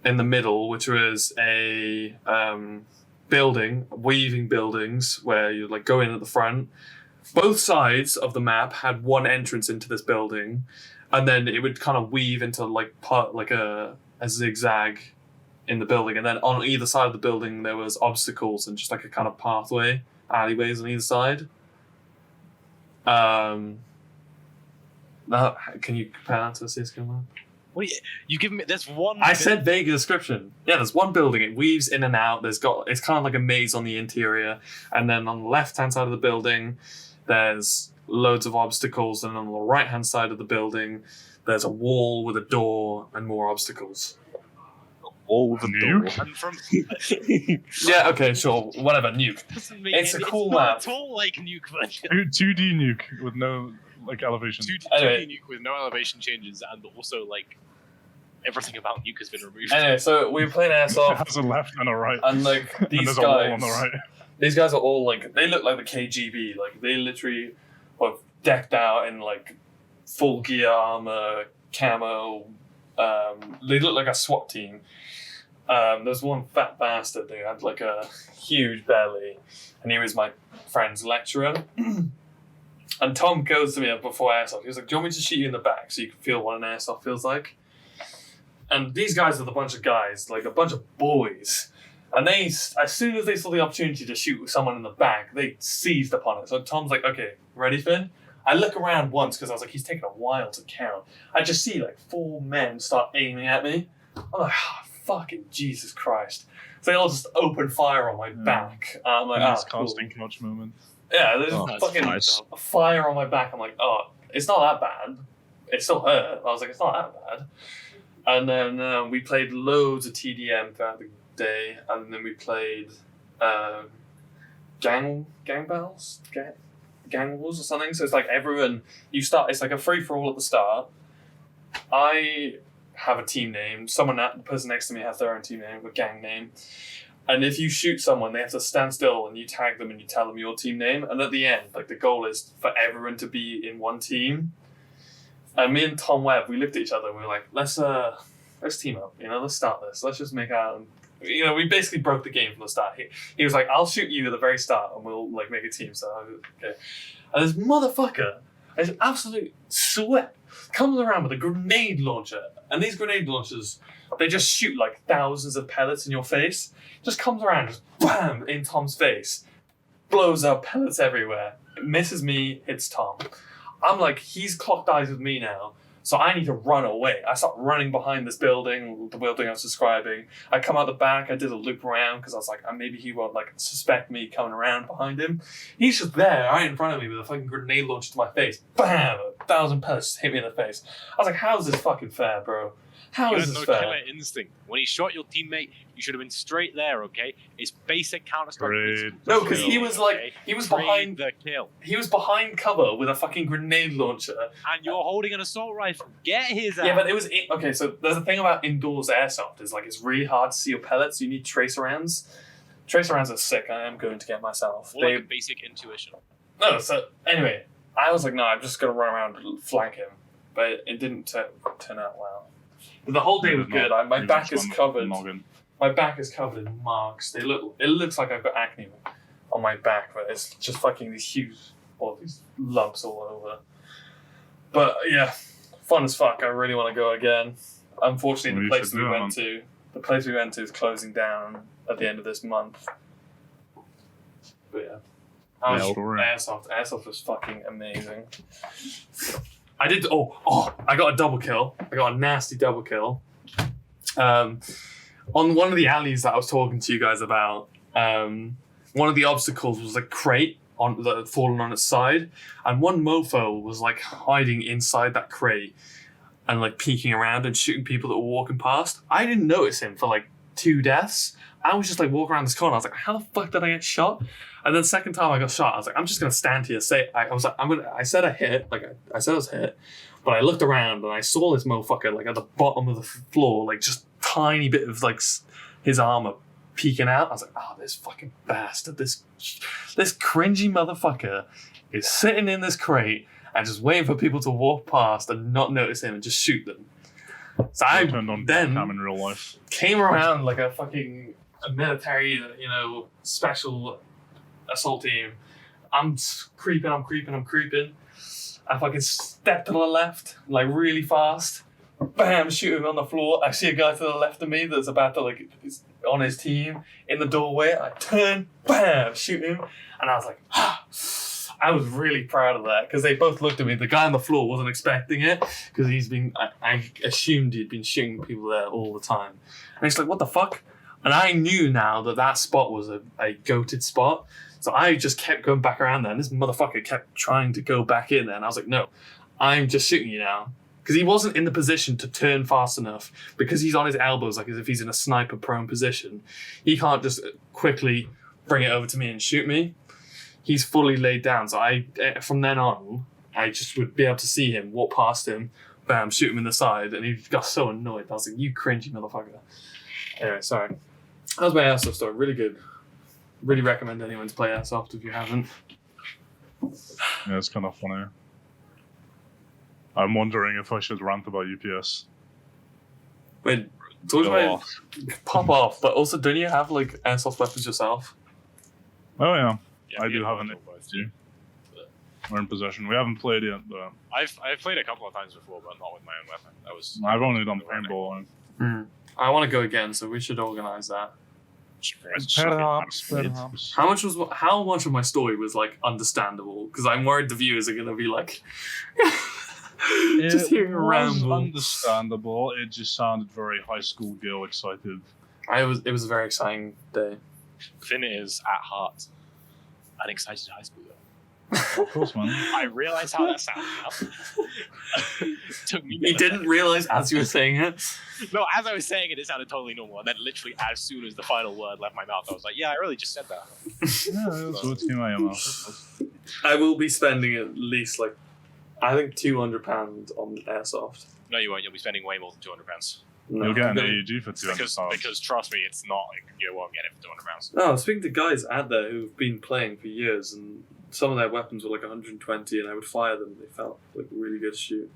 S1: in the middle, which was a weaving buildings where you like go in at the front. Both sides of the map had one entrance into this building, and then it would kind of weave into like a zigzag in the building, and then on either side of the building there was obstacles and just like a kind of pathway, alleyways on either side. Now, can you compare that to a CSGO map?
S3: What you give me? There's one.
S1: I said vague description. Yeah, there's one building. It weaves in and out. It's kind of like a maze on the interior, and then on the left-hand side of the building, there's loads of obstacles, and on the right-hand side of the building, there's a wall with a door and more obstacles.
S4: All the
S2: Nuke?
S4: door.
S3: And from
S1: Yeah, okay, sure, whatever. Nuke.
S3: doesn't make
S1: It's
S3: any,
S1: a cool
S3: it's not
S1: map.
S3: at all like Nuke version.
S2: 2D nuke with no like elevation.
S3: 2D,
S1: Anyway.
S3: 2D Nuke with no elevation changes, and also like everything about Nuke has been removed.
S1: Anyway, so we were playing
S2: It
S1: airsoft,
S2: has a left and a right.
S1: and like
S2: And
S1: these
S2: there's a wall on
S1: guys,
S2: the right.
S1: these guys are all like, they look like the KGB. Like they literally were decked out in like full gear armor, camo. They look like a SWAT team. There's one fat bastard who had like a huge belly, and he was my friend's lecturer. And Tom goes to me before airsoft. He was like, "Do you want me to shoot you in the back so you can feel what an airsoft feels like?" And these guys are the bunch of guys, like a bunch of boys. And they, as soon as they saw the opportunity to shoot someone in the back, they seized upon it. So Tom's like, "Okay, ready, Finn?" I look around once because I was like, he's taking a while to count. I just see like 4 men start aiming at me. I'm like, oh, fucking Jesus Christ. So they all just open fire on my back. I'm like,
S2: Nice
S1: cool.
S2: casting couch moment.
S1: Yeah, there's
S4: Oh,
S1: just
S3: that's
S1: fucking
S4: nice.
S1: fire on my back. I'm like, oh, it's not that bad. It still hurt. I was like, it's not that bad. And then we played loads of TDM throughout the day, and then we played gang wars or something. So it's like everyone, you start. It's like a free for all at the start. I have a team name. The person next to me has their own team name, a gang name. And if you shoot someone, they have to stand still, and you tag them and you tell them your team name. And at the end, like the goal is for everyone to be in one team. And me and Tom Webb, we looked at each other and we were like, let's team up. Let's start this. Let's just make out. We basically broke the game from the start. He was like, I'll shoot you at the very start, and we'll like make a team. So I was, okay. And this motherfucker, this absolute sweat, comes around with a grenade launcher, and these grenade launchers, they just shoot like thousands of pellets in your face. Just comes around, just bam, in Tom's face. Blows up pellets everywhere. It misses me, hits Tom. I'm like, he's clocked eyes with me now, so I need to run away. I start running behind this building, the building I was describing. I come out the back, I did a loop around, because I was like, maybe he won't like suspect me coming around behind him. He's just there, right in front of me, with a fucking grenade launched to my face. Bam! 1,000 pellets just hit me in the face. I was like, how is this fucking fair, bro? How
S3: You
S1: is
S3: had
S1: this
S3: no
S1: fair?
S3: killer instinct. When he shot your teammate, you should have been straight there, okay? It's basic Counter-Strike.
S2: Great.
S3: principles.
S1: No, because he
S3: Kill,
S1: was like,
S3: okay?
S1: he was
S3: Trade
S1: behind
S3: the kill.
S1: He was behind cover with a fucking grenade launcher.
S3: And you're holding an assault rifle. Get his ass.
S1: Yeah, but it was okay. So there's a thing about indoors airsoft is like it's really hard to see your pellets. You need tracer rounds. Tracer rounds are sick. I am going to get myself.
S3: More like a basic intuition.
S1: No, so anyway, I was like, no, I'm just gonna run around and flank him, but it didn't turn out well. But the whole day was good. My back is covered.
S2: Noggin.
S1: My back is covered in marks. It looks like I've got acne on my back, but it's just fucking these huge, these lumps all over. But yeah, fun as fuck. I really want to go again. Unfortunately,
S2: Well,
S1: the
S2: you should do it,
S1: place we went to is closing down at the end of this month. But yeah, Airsoft was fucking amazing. I did. I got a double kill. I got a nasty double kill. On one of the alleys that I was talking to you guys about, one of the obstacles was a crate that had fallen on its side, and one mofo was like hiding inside that crate and like peeking around and shooting people that were walking past. I didn't notice him for like 2 deaths. I was just like walking around this corner. I was like, how the fuck did I get shot? And then the second time I got shot, I was like, I'm just gonna stand here. I said I hit, I said I was hit, but I looked around and I saw this motherfucker like at the bottom of the floor, like just tiny bit of like his armor peeking out. I was like, oh, this fucking bastard, this cringy motherfucker is sitting in this crate and just waiting for people to walk past and not notice him and just shoot them. So I
S2: turned on
S1: then
S2: cam in real life.
S1: came around like a military, special assault team. I'm creeping. I fucking step to the left, like really fast. Bam, shoot him on the floor. I see a guy to the left of me that's about to is on his team in the doorway. I turn, bam, shoot him. And I was like, I was really proud of that because they both looked at me. The guy on the floor wasn't expecting it because I assumed he'd been shooting people there all the time. And he's like, what the fuck? And I knew now that spot was a goated spot. So I just kept going back around there. And this motherfucker kept trying to go back in there. And I was like, no, I'm just shooting you now because he wasn't in the position to turn fast enough because he's on his elbows, like as if he's in a sniper prone position. He can't just quickly bring it over to me and shoot me. He's fully laid down. So from then on, I just would be able to see him, walk past him, bam, shoot him in the side, and he got so annoyed. I was like, you cringy motherfucker. Anyway, sorry. That was my Airsoft story. Really good. Really recommend anyone to play Airsoft if you haven't.
S2: Yeah, it's kind of funny. I'm wondering if I should rant about UPS.
S1: Wait, talk about pop off, but also don't you have like airsoft weapons yourself?
S2: Oh yeah,
S3: Yeah,
S2: I
S3: me
S2: do
S3: and
S2: have an
S3: Nigel both.
S2: AG. We're in possession. We haven't played yet, but
S3: I've played a couple of times before, but not with my own weapon. That was.
S2: I've only done paintball.
S1: I want to go again, so we should organize that.
S2: Perhaps.
S1: How much of my story was like understandable? Because I'm worried the viewers are gonna be like, just hearing a ramble.
S2: Understandable. It just sounded very high school girl excited.
S1: It was a very exciting day.
S3: Finn is at heart an excited high school girl.
S2: Of course, man.
S3: I realised how that sounded now. Took me.
S1: You didn't realize as you were saying it?
S3: No, as I was saying it, it sounded totally normal. And then literally as soon as the final word left my mouth, I was like, yeah, I really just said that.
S2: Yeah, that's what came out of your mouth.
S1: I will be spending at least like, I think £200 on airsoft.
S3: No, you won't. You'll be spending way more than £200.
S1: No,
S2: You'll get an
S1: I'm gonna-
S2: AEG for £200.
S3: Because trust me, it's not like you won't get it for £200.
S1: No, I was speaking to guys out there who've been playing for years, and some of their weapons were like 120, and I would fire them. They felt like really good to shoot.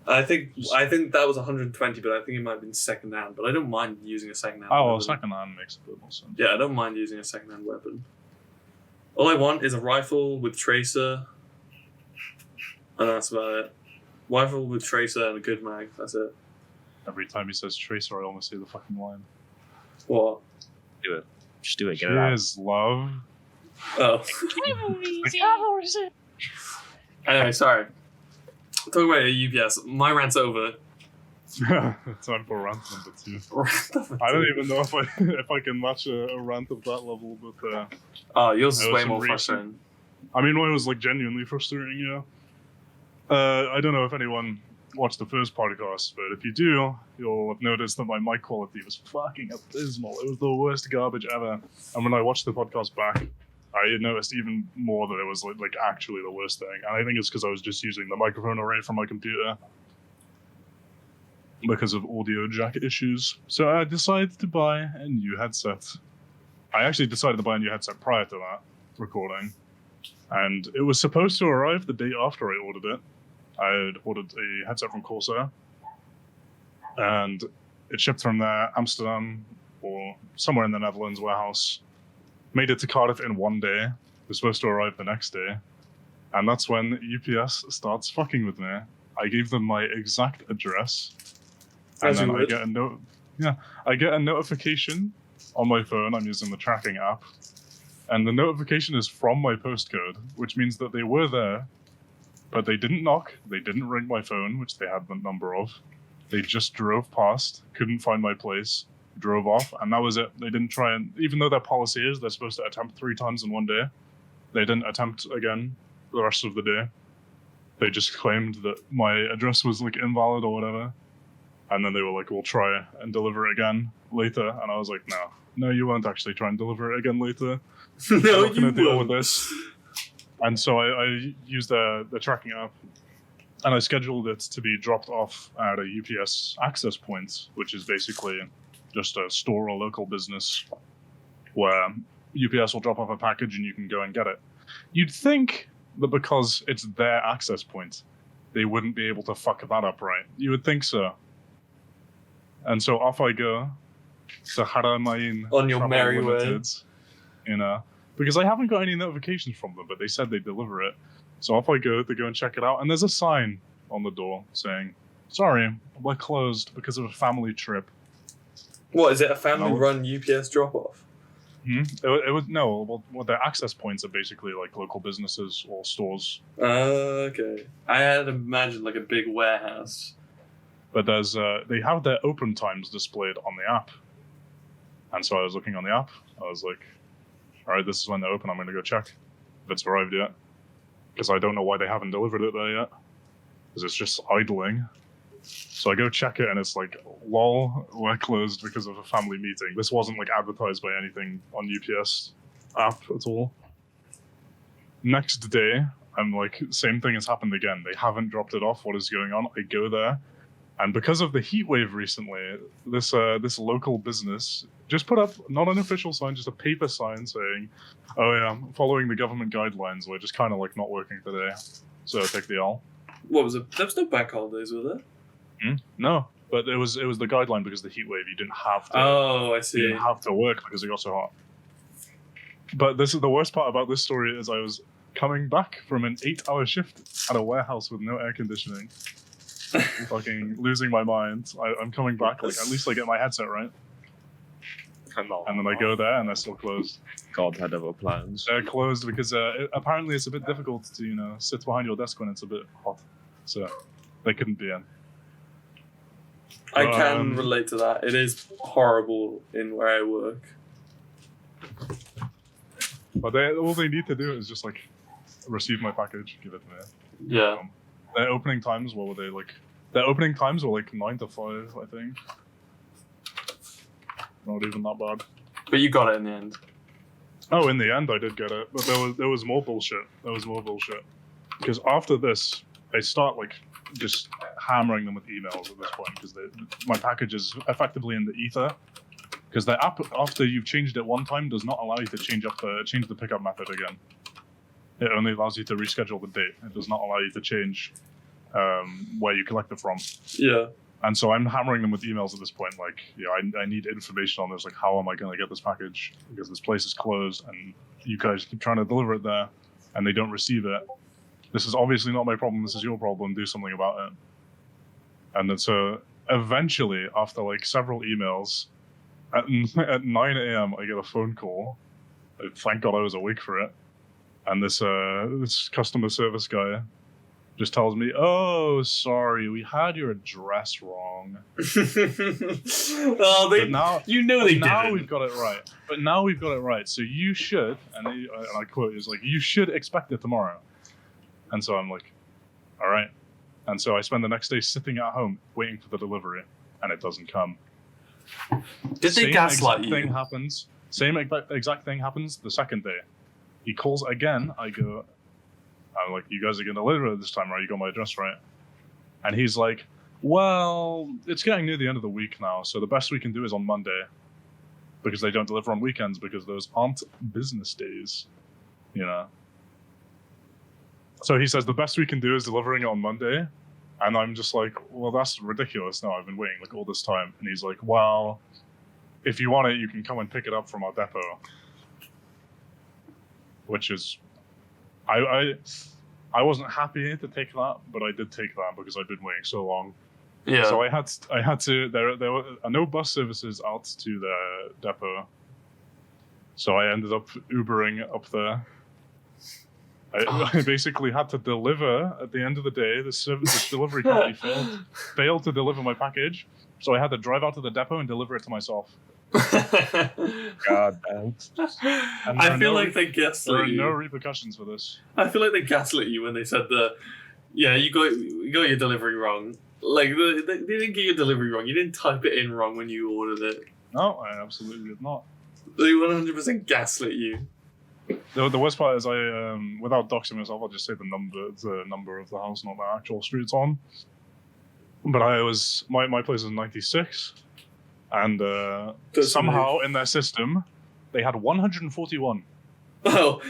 S1: I think that was 120, but I think it might have been second hand. But I don't mind using a second hand.
S2: Oh, well,
S1: weapon.
S2: second hand makes a bit more sense.
S1: Yeah, I don't mind using a second hand weapon. All I want is a rifle with tracer, and that's about it. Rifle with tracer and a good mag. That's it.
S2: Every time he says tracer, I almost say the fucking line.
S1: What?
S4: Do it. Just do it. Get it out.
S2: Cheers, love.
S1: Oh. Anyway, sorry. Talking about your UPS. My rant's over.
S2: Time for rant number 2. I don't even know if I can match a rant of that level, but
S1: Oh, yours is
S2: That was
S1: way
S2: some
S1: more
S2: recent-
S1: frustrating.
S2: I mean, mine was like genuinely frustrating. Yeah. I don't know if anyone watched the first podcast, but if you do, you'll have noticed that my mic quality was fucking abysmal. It was the worst garbage ever. And when I watched the podcast back, I noticed even more that it was like actually the worst thing. And I think it's because I was just using the microphone array from my computer because of audio jack issues. So I decided to buy a new headset. I actually decided to buy a new headset prior to that recording. And it was supposed to arrive the day after I ordered it. I had ordered a headset from Corsair. And it shipped from there, Amsterdam, or somewhere in the Netherlands warehouse. Made it to Cardiff in one day. It was supposed to arrive the next day. And that's when UPS starts fucking with me. I gave them my exact address. And
S1: As you
S2: then I
S1: would.
S2: get a notification on my phone. I'm using the tracking app. And the notification is from my postcode, which means that they were there, but they didn't knock, they didn't ring my phone, which they had the number of. They just drove past, couldn't find my place, drove off, and that was it. They didn't try and, even though their policy is they're supposed to attempt 3 times in one day, they didn't attempt again the rest of the day. They just claimed that my address was like invalid or whatever. And then they were like, we'll try and deliver it again later. And I was like, no, you won't actually try and deliver it again later.
S1: No,
S2: I'm not
S1: you
S2: gonna deal with
S1: won't.
S2: this. And so I used the tracking app, and I scheduled it to be dropped off at a UPS access point, which is basically just a store or local business where UPS will drop off a package and you can go and get it. You'd think that because it's their access point, they wouldn't be able to fuck that up, right? You would think so. And so off I go to Haramain
S1: On your
S2: Travel
S1: merry way.
S2: Limited, you know, because I haven't got any notifications from them, but they said they'd deliver it. So off I go to go and check it out, and there's a sign on the door saying, sorry, we're closed because of a family trip.
S1: What, is it a family-run UPS drop-off?
S2: It was no. Well, their access points are basically like local businesses or stores.
S1: Okay. I had imagined like a big warehouse.
S2: But there's they have their open times displayed on the app, and so I was looking on the app. I was like, all right, this is when they're open. I'm going to go check if it's arrived yet, because I don't know why they haven't delivered it there yet. because it's just idling. So I go check it, and it's like, lol, we're closed because of a family meeting. This wasn't like advertised by anything on UPS app at all. Next day, I'm like, same thing has happened again. They haven't dropped it off. What is going on? I go there, and because of the heat wave recently, this local business just put up not an official sign, just a paper sign saying, "Oh yeah, following the government guidelines, we're just kind of like not working today, so take the L."
S1: What was it? There was no bank holidays, were there?
S2: No, but it was the guideline because of the heat wave. You didn't have to.
S1: Oh, I
S2: You
S1: see.
S2: didn't have to work because it got so hot. But this is the worst part about this story is I was coming back from an 8-hour shift at a warehouse with no air conditioning. Fucking losing my mind. I'm coming back, like, at least I get my headset right. And then I go there and they're still closed.
S4: God had other plans.
S2: They're closed because apparently it's a bit difficult to, sit behind your desk when it's a bit hot. So they couldn't be in.
S1: I can relate to that. It is horrible in where I work.
S2: But all they need to do is just, like, receive my package, give it to me.
S1: Yeah.
S2: Their opening times, what were they, like? Their opening times were, like, 9 to 5, I think. Not even that bad.
S1: But you got it in the end.
S2: Oh, in the end, I did get it. But there was more bullshit. Because after this, they start, like, just hammering them with emails at this point, because my package is effectively in the ether. Because the app, after you've changed it one time, does not allow you to change the pickup method again. It only allows you to reschedule the date. It does not allow you to change where you collect it from.
S1: Yeah.
S2: And so I'm hammering them with emails at this point, like, I need information on this, like, how am I going to get this package? Because this place is closed, and you guys keep trying to deliver it there, and they don't receive it. This is obviously not my problem, this is your problem, do something about it. And then so, eventually, after, like, several emails, at 9 a.m., I get a phone call. Thank God I was awake for it. And this customer service guy just tells me, "Oh, sorry, we had your address wrong."
S1: Oh, they
S2: now
S1: didn't.
S2: we've got it right. But now we've got it right. So you should, and I quote, is like, "You should expect it tomorrow." And so I'm like, "All right." And so I spend the next day sitting at home waiting for the delivery, and it doesn't come.
S1: Did they gaslight you?
S2: Same exact thing happens the second day. He calls again. I'm like, "You guys are going to deliver it this time, right? You got my address right?" And he's like, "Well, it's getting near the end of the week now, so the best we can do is on Monday, because they don't deliver on weekends because those aren't business days, So he says the best we can do is delivering it on Monday. And I'm just like, "Well, that's ridiculous. No, I've been waiting like all this time." And he's like, "Well, if you want it, you can come and pick it up from our depot." Which is, I wasn't happy to take that, but I did take that because I'd been waiting so long.
S1: Yeah.
S2: So I had to. There were no bus services out to the depot, so I ended up Ubering up there. I basically had to deliver at the end of the day. This delivery company failed to deliver my package, so I had to drive out to the depot and deliver it to myself.
S4: God damn.
S1: I feel like they gaslit you.
S2: There are no repercussions for this.
S1: I feel like they gaslit you when they said you got your delivery wrong. Like, they didn't get your delivery wrong. You didn't type it in wrong when you ordered it.
S2: No, I absolutely did not.
S1: They 100% gaslit you.
S2: The worst part is without doxing myself, I'll just say the number of the house, not the actual street it's on. But my place is 96, and somehow in their system, they had 141.
S1: Oh,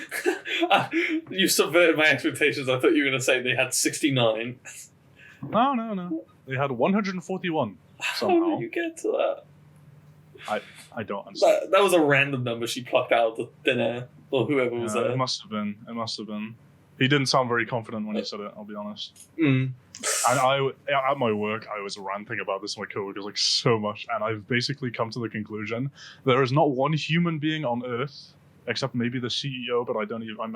S1: you subverted my expectations. I thought you were going to say they had 69.
S2: No. They had 141 somehow.
S1: How did you get to that?
S2: I don't understand.
S1: That was a random number she plucked out of the thin air, or whoever was there.
S2: It must have been. He didn't sound very confident when he said it, I'll be honest.
S1: Mm.
S2: And at my work, I was ranting about this to my coworkers like so much, and I've basically come to the conclusion there is not one human being on Earth, except maybe the CEO, but I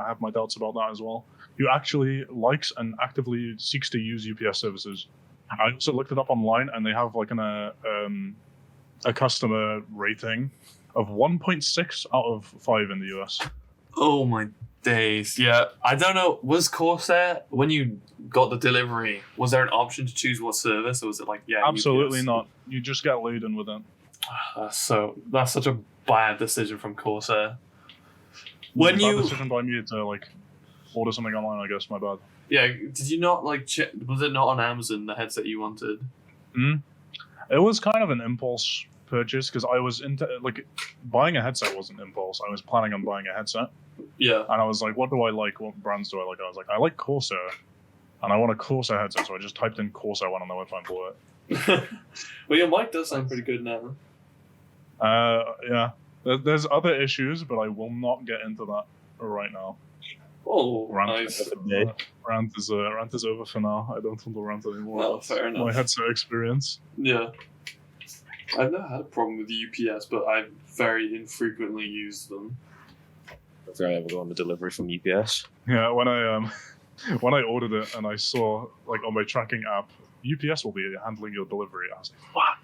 S2: have my doubts about that as well, who actually likes and actively seeks to use UPS services. I also looked it up online, and they have like a customer rating of 1.6 out of 5 in the US.
S1: Oh my days. Yeah, I don't know. Was Corsair, when you got the delivery, was there an option to choose what service, or was it like, yeah,
S2: Absolutely
S1: UPS?
S2: not. You just get laden with it.
S1: So that's such a bad decision from Corsair. When
S2: Bad
S1: you,
S2: decision by me to like order something online, I guess. My bad.
S1: yeah, did you not like check? Was it not on Amazon the headset you wanted?
S2: It was kind of an impulse purchase because I was into like buying a headset wasn't impulse. I was planning on buying a headset,
S1: Yeah.
S2: and I was like, "What do I like? What brands do I like?" I was like, "I like Corsair, and I want a Corsair headset." So I just typed in Corsair one on the website and bought it.
S1: Well, your mic does sound pretty good now.
S2: Yeah. There's other issues, but I will not get into that right now.
S1: Oh,
S2: Rant,
S1: nice.
S2: rant is over for now. I don't want to rant anymore.
S1: Well,
S2: That's
S1: fair enough.
S2: my headset experience.
S1: Yeah. I've never had a problem with UPS, but I very infrequently use them.
S4: If I ever go on a delivery from UPS.
S2: Yeah, when I ordered it and I saw like on my tracking app, UPS will be handling your delivery. I was like, fuck.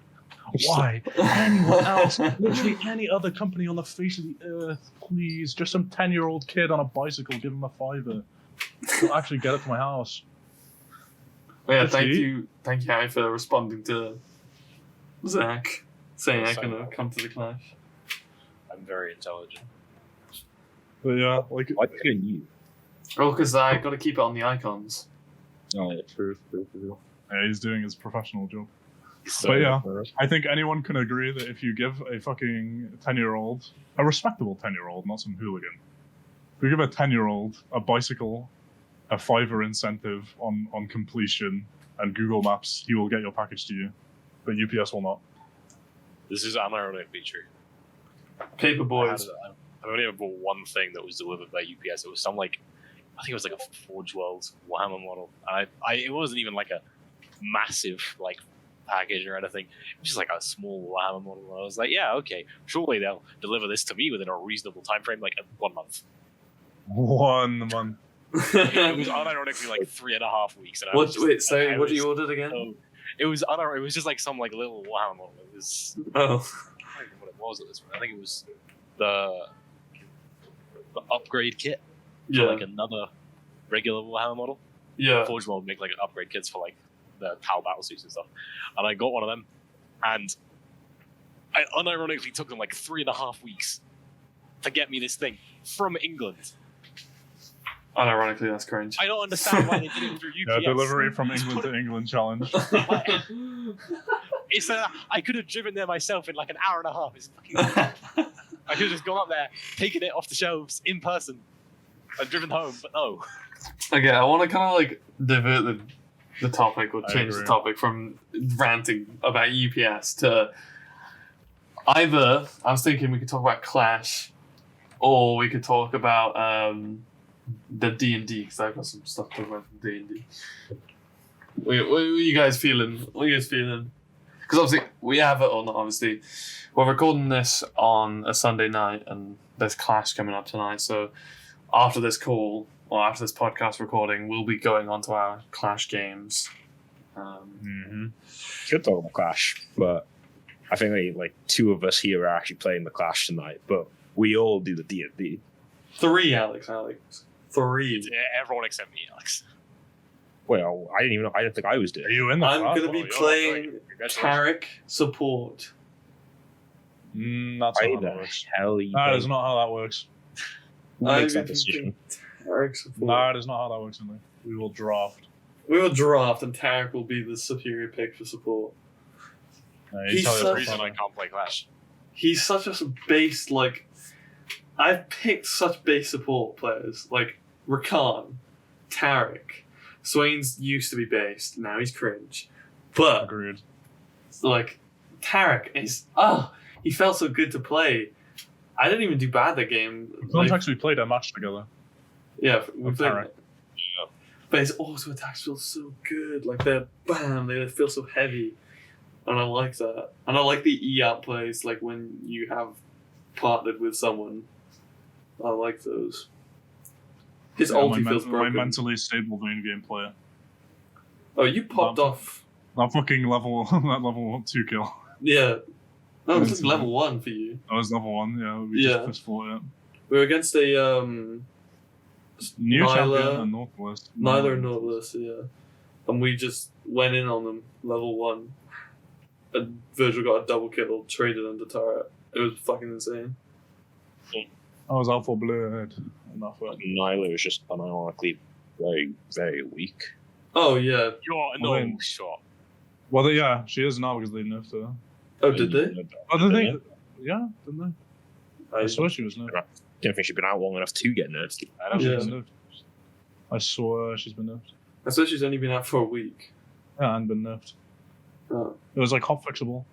S2: Why? Anyone else? Literally any other company on the face of the earth, please. Just some 10-year-old kid on a bicycle, give him a $5. He'll actually get it to my house.
S1: Well, yeah,
S2: Let's see.
S1: thank you, Harry, for responding to Zach, saying I'm
S3: So-
S1: gonna come to the clash.
S3: I'm very intelligent.
S2: But yeah, like
S4: Why couldn't you?
S1: Oh, because I got to keep it on the icons.
S4: Oh, yeah, true.
S2: yeah, he's doing his professional job.
S4: So,
S2: But yeah, I think anyone can agree that if you give a fucking 10-year-old, a respectable 10-year-old, not some hooligan, if you give a 10-year-old a bicycle, a $5 incentive on completion, and Google Maps, he will get your package to you. But UPS will not.
S3: This is unironically true.
S1: Paper boys.
S3: I've only ever bought one thing that was delivered by UPS. It was some I think it was like a Forge World Warhammer model. And it wasn't even like a massive package or anything. It was just like a small Warhammer model. And I was like, yeah, okay, surely they'll deliver this to me within a reasonable time frame, like 1 month.
S2: 1 month.
S3: It was unironically like 3.5 weeks. And I was just,
S1: Wait, so
S3: I
S1: what
S3: was
S1: you ordered again?
S3: so- it was just like some little Warhammer model. It was
S1: Oh.
S3: I don't remember what it was at this point. I think it was the upgrade kit for
S1: Yeah.
S3: another regular Warhammer model.
S1: Yeah.
S3: Forge World would make upgrade kits for the PAL battle suits and stuff. And I got one of them, and I unironically took them 3.5 weeks to get me this thing from England.
S1: Unironically, that's cringe.
S3: I don't understand why they did it through UPS.
S2: Yeah, delivery from England to England challenge.
S3: It's I could have driven there myself in an hour and a half. It's fucking. I could have just gone up there, taken it off the shelves in person, and driven home. But no.
S1: Okay, I want to kind of divert the topic or
S2: I
S1: change the
S2: agree.
S1: topic from ranting about UPS to either I was thinking we could talk about Clash, or we could talk about the D&D because I've got some stuff to talk about from D&D. What are you guys feeling? What are you guys feeling? Because obviously we have it, or not obviously, we're recording this on a Sunday night and there's Clash coming up tonight, so after this call, or after this podcast recording, we'll be going on to our Clash games.
S4: Should talk about Clash, but I think two of us here are actually playing the Clash tonight, but we all do the D&D.
S1: 3, Alex. 3.
S3: Everyone except me, Alex.
S4: Well, I didn't even know. I didn't think I was
S2: Are
S4: doing.
S2: you in the
S1: I'm
S2: class?
S1: going to be
S3: you're not
S1: playing
S3: doing it. Congratulations.
S1: Tarek support.
S2: That's
S4: Why
S2: not how
S4: the
S2: that works.
S4: hell are you
S2: That is
S4: playing?
S2: not how that works.
S4: Who makes that decision?
S1: Tarek support.
S2: That is not how that works, Emily. We will draft.
S1: We will draft and Tarek will be the superior pick for support. He's
S3: That's the
S1: such-
S3: reason I can't play Clash.
S1: He's such a base, I've picked such base support players, Rakan, Tarek. Swain's used to be based, now he's cringe. But,
S2: Agreed.
S1: Tarek is, he felt so good to play. I didn't even do bad that game.
S2: Don't actually played a match together.
S1: Yeah, we
S2: With
S1: played.
S2: Tarek.
S1: But his auto attacks feel so good. They're bam, they feel so heavy. And I like that. And I like the E-out plays, when you have partnered with someone. I like those. His ulti feels
S2: my
S1: broken.
S2: mentally stable main game player.
S1: Oh, you popped off.
S2: That fucking that level 2 kill.
S1: Yeah. No, it was
S2: Mentally.
S1: level 1 for you.
S2: That was level 1, yeah. We
S1: Yeah.
S2: just fist fought it.
S1: We were against a
S2: New
S1: Nyla,
S2: champion and Nautilus.
S1: Neither and Nautilus, yeah. And we just went in on them, level 1. And Virgil got a double kill, traded under turret. It was fucking insane.
S2: I was Alpha Blade.
S4: Nyla is just unironically very, very weak.
S1: Oh, yeah.
S3: You're no shot.
S2: Well, yeah, she is now because they nerfed her.
S1: Oh, did they?
S2: Oh, did they? Yeah, didn't they? I swear she was nerfed.
S4: I don't think she's been out long enough to get nerfed.
S3: I don't
S1: Yeah.
S2: She's been nerfed. I swear she's been nerfed.
S1: I swear she's only been out for a week.
S2: Yeah, and been nerfed.
S1: Oh.
S2: It was like hot fixable.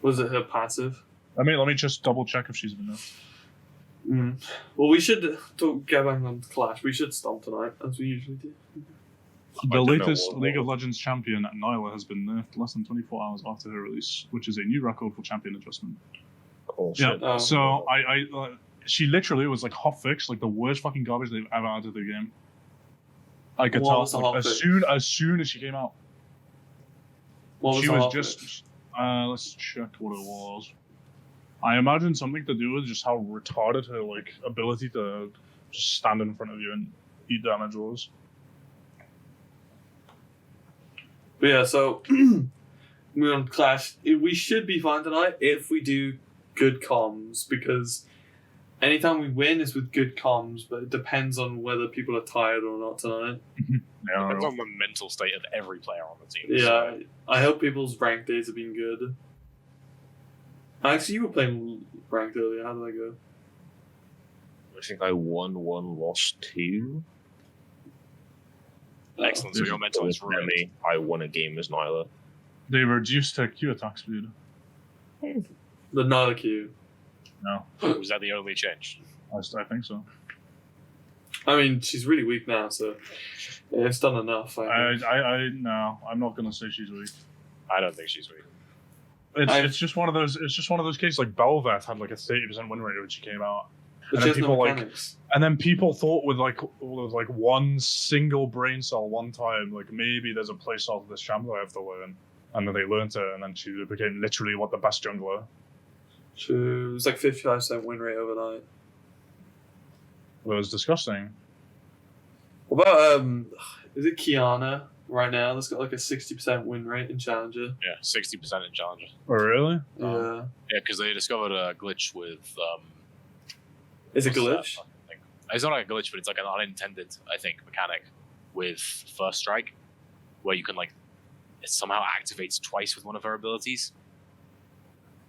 S1: Was it her passive?
S2: Let me just double check if she's been nerfed.
S1: Well, we should don't get back on Clash. We should stomp tonight, as we usually do.
S2: The
S4: don't know
S2: latest
S4: what-
S2: League of Legends champion, Nyla, has been nerfed less than 24 hours after her release, which is a new record for champion adjustment.
S4: Oh,
S2: Yeah.
S4: shit.
S1: Oh.
S2: So she literally was like hotfix, like the worst fucking garbage they've ever added to the game. I could
S1: What
S2: tell
S1: was the
S2: like,
S1: hotfix?
S2: as soon as she came out.
S1: What was
S2: She
S1: the
S2: was
S1: hotfix?
S2: just. Let's check what it was. I imagine something to do with just how retarded her like ability to just stand in front of you and eat damage was.
S1: But yeah, so we're on Clash. We should be fine tonight if we do good comms, because anytime we win is with good comms, but it depends on whether people are tired or not tonight.
S2: Yeah,
S3: Depends on the mental state of every player on the team.
S1: Yeah, I hope people's ranked days have been good. Actually, you were playing ranked earlier. How did that go?
S4: I think I won 1, lost 2.
S3: Excellent. So your mental is ruined.
S4: Me, I won a game as Nyla.
S2: they reduced her Q attack speed.
S1: The Nala Q.
S2: No,
S3: Was that the only change?
S2: I think so.
S1: I mean, she's really weak now, so yeah, it's done enough. I think.
S2: No, I'm not gonna say she's weak.
S3: I don't think she's weak.
S2: It's just one of those. It's just one of those cases. Like Bel'Veth had like a 30% win rate when she came out,
S1: But
S2: and
S1: she
S2: then
S1: has no
S2: people like,
S1: mechanics.
S2: and then people thought with like one single brain cell one time, like maybe there's a playstyle for this champion I have to learn, and then they learned it, and then she became literally what the best jungler.
S1: True. It was like 55% win rate overnight.
S2: It was disgusting.
S1: What about is it Kiana right now? That's got like a 60% win rate in Challenger.
S3: Yeah, 60% in Challenger.
S2: Oh really?
S1: Yeah.
S3: Yeah, because they discovered a glitch with.
S1: Is it
S3: what's that
S1: glitch?
S3: fucking thing? It's not like a glitch, but it's like an unintended, I think, mechanic with First Strike, where you can like, it somehow activates twice with one of her abilities.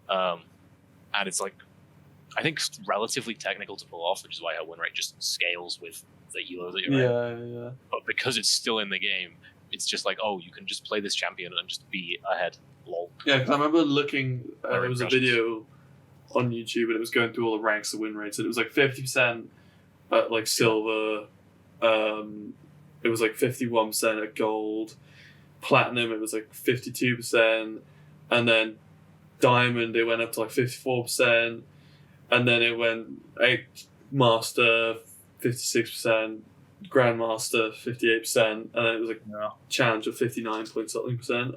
S3: And it's like, I think relatively technical to pull off, which is why her win rate just scales with the elo that you're in.
S1: Yeah.
S3: But because it's still in the game, it's just like, oh, you can just play this champion and just be ahead. Lol.
S1: Yeah, because I remember looking,
S3: Very
S1: there was a
S3: impressive.
S1: video on YouTube and it was going through all the ranks of win rates, and it was like 50% at like silver, it was like 51% at gold, platinum it was like 52%, and then diamond it went up to like 54%, and then it went master 56%, grandmaster 58%, and then it was like
S2: Yeah.
S1: challenger 59 point something percent.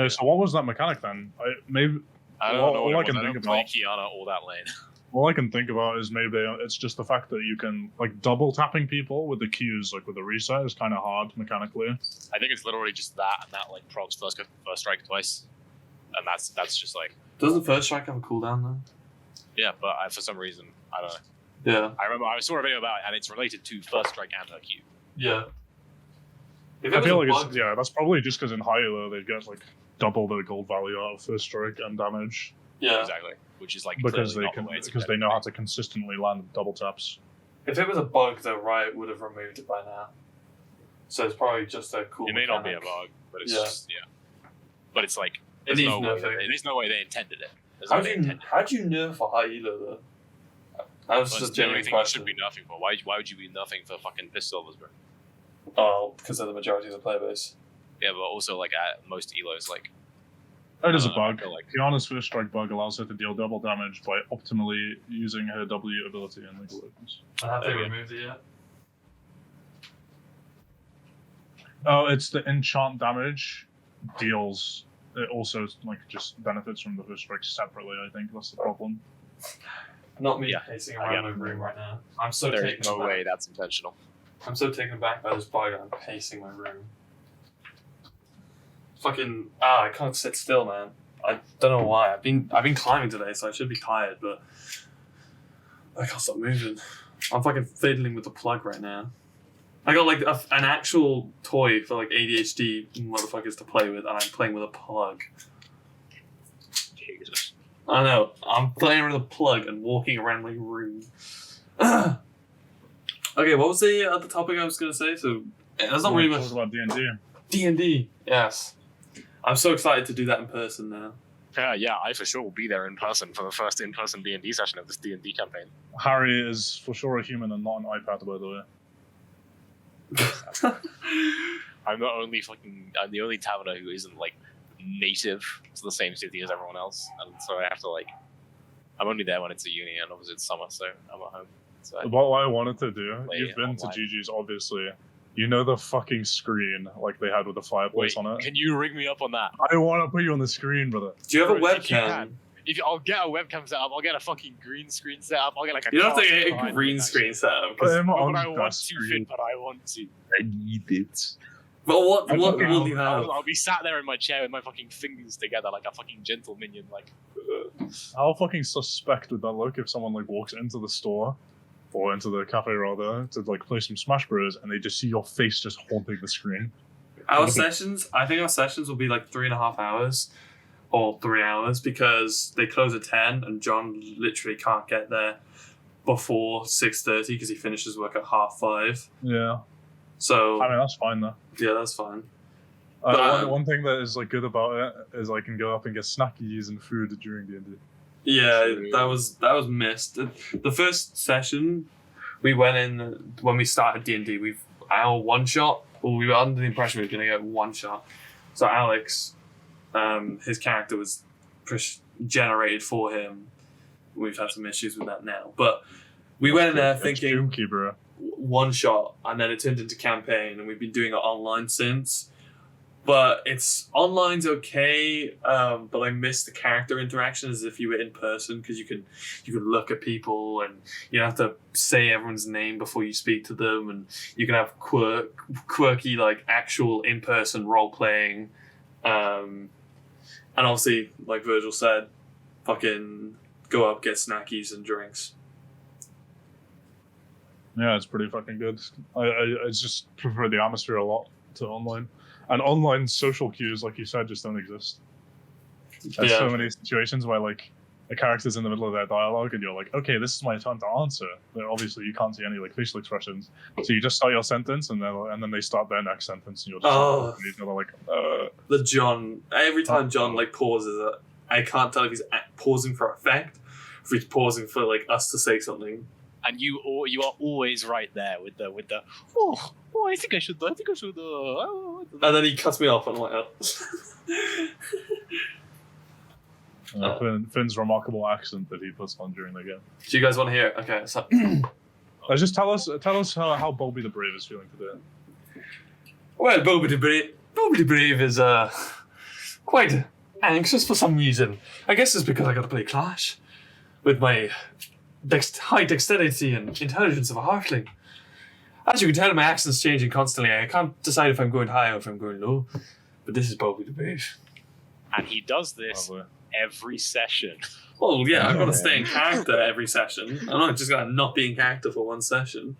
S2: So what was that mechanic then? Maybe
S3: I
S2: Well,
S3: don't know
S2: all
S3: what
S2: I
S3: it was.
S2: can
S3: I
S2: think
S3: don't play
S2: about-
S3: Kiana all that lane.
S2: all I can think about is maybe it's just the fact that you can like double tapping people with the Qs, like with the reset, is kind of hard mechanically.
S3: I think it's literally just that, and that like procs first strike twice, and that's just like,
S1: Doesn't first strike have a cooldown though?
S3: yeah. But for some reason, I don't know.
S1: Yeah.
S3: I remember I saw a video about it, and it's related to first strike and her Q.
S1: Yeah. If
S2: I
S1: it
S2: feel
S1: was
S2: like
S1: a bug,
S2: that's probably just because in high elo they get like double the gold value out of first strike and damage
S1: yeah.
S3: Exactly, which is like
S2: because
S3: clearly
S2: they
S3: not
S2: can
S3: the way it's
S2: because they know how
S3: intended
S2: to consistently land double taps.
S1: If it was a bug, though, Riot would have removed it by now. So it's probably just a cool.
S3: to be. It may not be a
S1: mechanic.
S3: bug, but it's
S1: Yeah.
S3: just But it's like
S1: It
S3: there's
S1: needs
S3: no way
S1: nerfing.
S3: there's no way they intended it. There's no way they intended it.
S1: How'd you nerf a high elo though? That was
S3: Well,
S1: just
S3: it's
S1: a
S3: the only
S1: genuine
S3: thing you
S1: question.
S3: should be nerfing for. Why would you be nerfing for fucking pistols, bro?
S1: Oh, because they're the majority of the player base.
S3: Yeah, but also like at most elos, like
S2: It is a
S3: I
S2: bug.
S3: feel like-
S2: Kiana's first strike bug allows her to deal double damage by optimally using her W ability in League of Legends.
S1: Have
S3: they
S1: they
S3: Okay.
S1: removed it yet?
S2: Oh, it's the enchant damage deals. It also like just benefits from the first strike separately. I think that's the problem.
S1: not me
S3: Yeah,
S1: pacing
S3: I
S1: around
S3: get
S1: my room right now. I'm so
S3: There
S1: taken
S3: is no
S1: aback.
S3: way that's intentional.
S1: I'm so taken aback by this bug. I'm pacing my room. Fucking I can't sit still, man. I don't know why. I've been climbing today, so I should be tired, but I can't stop moving. I'm fucking fiddling with the plug right now. I got like an actual toy for like ADHD motherfuckers to play with, and I'm playing with a plug.
S3: Jesus.
S1: I know. I'm playing with a plug and walking around my room. Okay, what was the other topic I was gonna say? So that's not really much.
S2: Talk about D&D.
S1: D&D, yes. I'm so excited to do that in person now.
S3: Yeah, I for sure will be there in person for the first in-person D&D session of this D&D campaign.
S2: Harry is for sure a human and not an iPad, by the way.
S3: I'm the only Taverner who isn't like native to the same city as everyone else, and so I have to like. I'm only there when it's a uni, and obviously it's summer, so I'm at home. So
S2: What I wanted to do,
S3: Play
S2: you've been
S3: online.
S2: to GG's, obviously. You know the fucking screen like they had with the fireplace
S3: wait,
S2: on it?
S3: can you rig me up on that?
S2: I want to put you on the screen, brother.
S1: Do you have a
S3: Bro, if you
S1: webcam?
S3: can. I'll get a webcam set up, I'll get a fucking green screen set up, I'll get like a.
S1: You don't have to
S3: card
S1: get a
S3: behind
S1: green
S3: me,
S1: screen setup.
S2: Put him
S3: But
S2: on
S3: I
S2: that
S3: want to,
S2: screen.
S3: Finn, but I want to.
S4: I need it.
S1: But what
S2: I don't know.
S1: will you have?
S3: I'll be sat there in my chair with my fucking fingers together like a fucking gentle minion, like.
S2: How fucking suspect would that look if someone like walks into the store or into the cafe rather to like play some Smash Bros and they just see your face just haunting the screen?
S1: I think our sessions will be like 3.5 hours or 3 hours because they close at 10 and John literally can't get there before 6:30 because he finishes work at 5:30.
S2: Yeah,
S1: So
S2: I mean that's fine though.
S1: yeah, that's fine. But,
S2: One thing that is like good about it is I can go up and get snackies and food during D&D.
S1: Yeah,
S3: True.
S1: that was missed. The first session we went in when we started D&D, our one shot. Well, we were under the impression we were going to get one shot. So Alex, his character was generated for him. We've had some issues with that now, but we went in there thinking
S2: Chunky, bro.
S1: one shot, and then it turned into campaign, and we've been doing it online since. But online's okay, but I miss the character interaction as if you were in person because you can look at people and you don't have to say everyone's name before you speak to them, and you can have quirky like actual in person role playing, and obviously like Virgil said, fucking go up, get snackies and drinks.
S2: Yeah, it's pretty fucking good. I just prefer the atmosphere a lot to online. And online social cues, like you said, just don't exist. There's so many situations where like a character's in the middle of their dialogue and you're like, okay, this is my turn to answer. But obviously you can't see any like facial expressions. So you just start your sentence and then they start their next sentence and you're just looking at each other like,
S1: The John, every time John like pauses, I can't tell if he's pausing for effect, or if he's pausing for like us to say something.
S3: And you are always right there with the I think I should
S1: And then he cuts me off and I'm like,
S2: Finn's remarkable accent that he puts on during the game.
S1: Do you guys want to hear it? Okay, so
S2: Just tell us how Bobby the Brave is feeling today.
S1: well, Bobby the Brave is quite anxious for some reason. I guess it's because I got to play Clash with my high dexterity and intelligence of a halfling. As you can tell, my accent's changing constantly. I can't decide if I'm going high or if I'm going low. But this is Bobby the Brave.
S3: And he does this
S2: Lovely.
S3: every session.
S1: Well, yeah, I've got to stay in character every session. I'm not just going to not be in character for one session.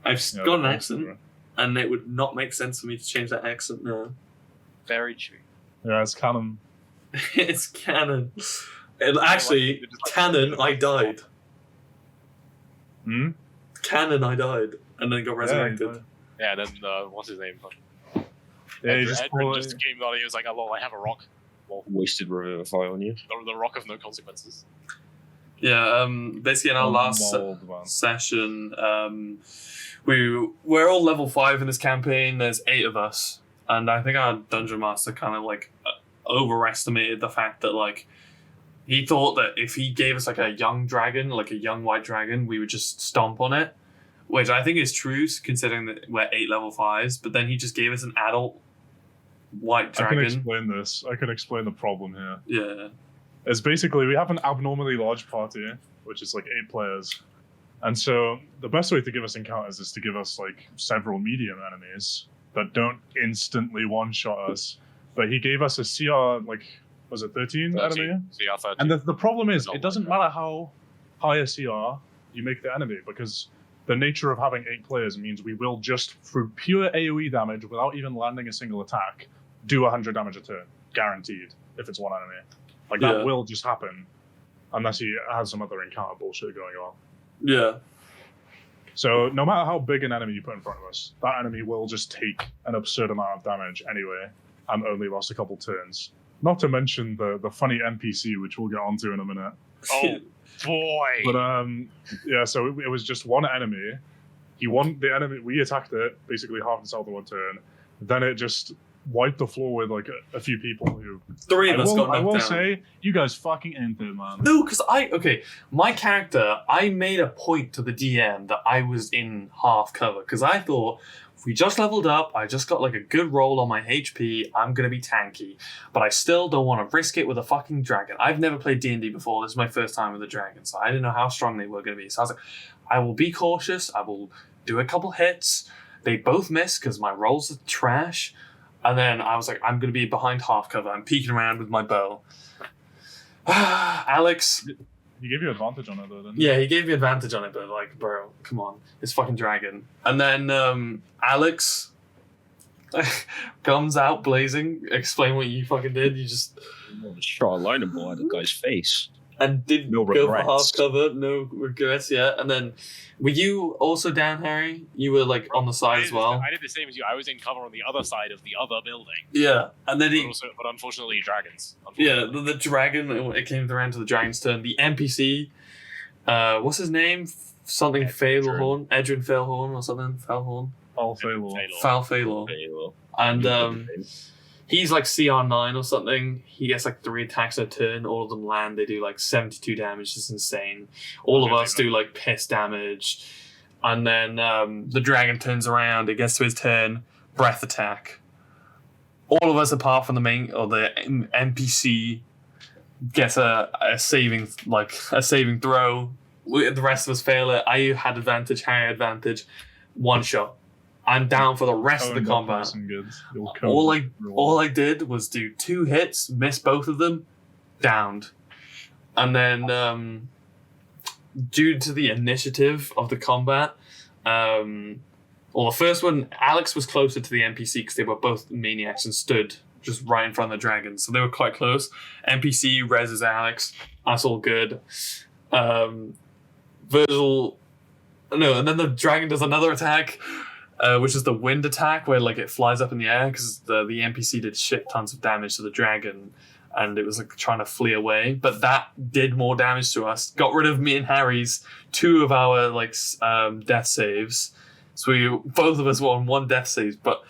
S1: I've
S2: Yeah,
S1: got an
S2: that's
S1: accent,
S2: true.
S1: and it would not make sense for me to change that accent now.
S3: Very true.
S2: Yeah, it's canon.
S1: It's canon. Actually, canon, I died.
S2: Hmm?
S1: Canon, I died, and then got resurrected.
S3: Yeah, then what's his name?
S2: Yeah, you
S3: Edward just came on and he was like, oh, lol, I have a rock.
S4: Wasted revivify on you.
S3: The rock of no consequences.
S1: Yeah, basically in our last
S2: Mold, man.
S1: session, we're all level 5 in this campaign. There's 8 of us, and I think our dungeon master kind of like overestimated the fact that like he thought that if he gave us like a young dragon, like a young white dragon, we would just stomp on it, which I think is true considering that we're 8 level 5s. But then he just gave us an adult white
S2: I can
S1: dragon.
S2: explain this. I can explain the problem here.
S1: Yeah.
S2: is basically we have an abnormally large party, which is like 8 players. And so the best way to give us encounters is to give us like several medium enemies that don't instantly one-shot us. But he gave us a CR, like, was it 13 enemy?
S3: CR 13.
S2: And the problem is,
S3: Not
S2: it doesn't
S3: like that.
S2: matter how high a CR you make the enemy, because the nature of having 8 players means we will just, through pure AoE damage, without even landing a single attack, do 100 damage a turn, guaranteed, if it's one enemy. Like, that will just happen, unless he has some other encounter bullshit going on.
S1: Yeah.
S2: So no matter how big an enemy you put in front of us, that enemy will just take an absurd amount of damage anyway, and only last a couple turns. Not to mention the funny NPC, which we'll get onto in a minute.
S3: Oh boy!
S2: But yeah, so it was just one enemy. The enemy, we attacked it basically half its health in one turn. Then it just wiped the floor with like a few people who.
S1: 3 of us got knocked
S2: I will
S1: down.
S2: say, you guys fucking ain't it, man.
S1: No, because my character, I made a point to the DM that I was in half cover, because I thought, if we just leveled up, I just got like a good roll on my HP, I'm going to be tanky. But I still don't want to risk it with a fucking dragon. I've never played D&D before, this is my first time with a dragon, so I didn't know how strong they were going to be. So I was like, I will be cautious, I will do a couple hits. They both missed because my rolls are trash. And then I was like, I'm going to be behind half cover. I'm peeking around with my bow. Alex.
S2: He gave you advantage on it, though, didn't he?
S1: Yeah, he gave me advantage on it, but like, bro, come on. It's fucking dragon. And then Alex comes out blazing. Explain what you fucking did. You just...
S4: Shot a lightning bolt at the guy's face.
S1: And didn't
S4: No
S1: go for
S4: regrets.
S1: half cover. No regrets, yeah. And then, were you also down, Harry? You were like on the side as well?
S3: I did the same as you. I was in cover on the other side of the other building.
S1: Yeah. And then
S3: But unfortunately, dragons.
S1: Yeah, the dragon, it came around to the dragon's turn. The NPC, what's his name? Something Failhorn? Edrin Failhorn or something? Failhorn?
S2: All failure.
S1: Fal Failor. And he's like CR9 or something. He gets like 3 attacks a turn. All of them land. They do like 72 damage. It's insane. All of us do like piss damage. And then the dragon turns around. It gets to his turn. Breath attack. All of us, apart from the main or the NPC, gets a saving throw. The rest of us fail it. I had advantage. Harry had advantage. One shot. I'm down for the rest of the combat. All I did was do 2 hits, miss both of them, downed, and then due to the initiative of the combat, the first one, Alex was closer to the NPC because they were both maniacs and stood just right in front of the dragon, so they were quite close. NPC reses Alex, that's all good. Virgil, no, and then the dragon does another attack. Which is the wind attack, where like it flies up in the air because the NPC did shit tons of damage to the dragon, and it was like trying to flee away. But that did more damage to us. Got rid of me and Harry's 2 of our death saves. So both of us were on 1 death save. But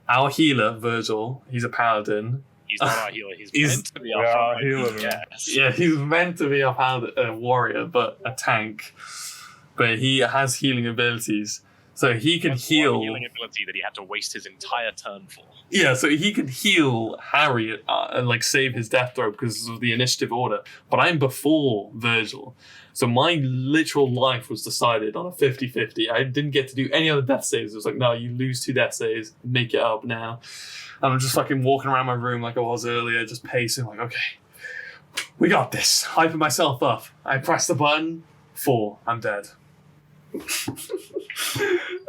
S1: our healer Virgil, he's a paladin.
S3: He's not our healer. He's meant to be our
S2: healer.
S3: Yes.
S1: Yeah, he's meant to be a warrior, but a tank. But he has healing abilities. So he can heal.
S3: One healing ability that he had to waste his entire turn for.
S1: Yeah, so he can heal Harry and save his death throw because of the initiative order. But I'm before Virgil. So my literal life was decided on a 50-50. I didn't get to do any other death saves. It was like, no, you lose 2 death saves, make it up now. And I'm just fucking walking around my room like I was earlier, just pacing like, okay, we got this. Hyping myself up. I press the button, 4, I'm dead.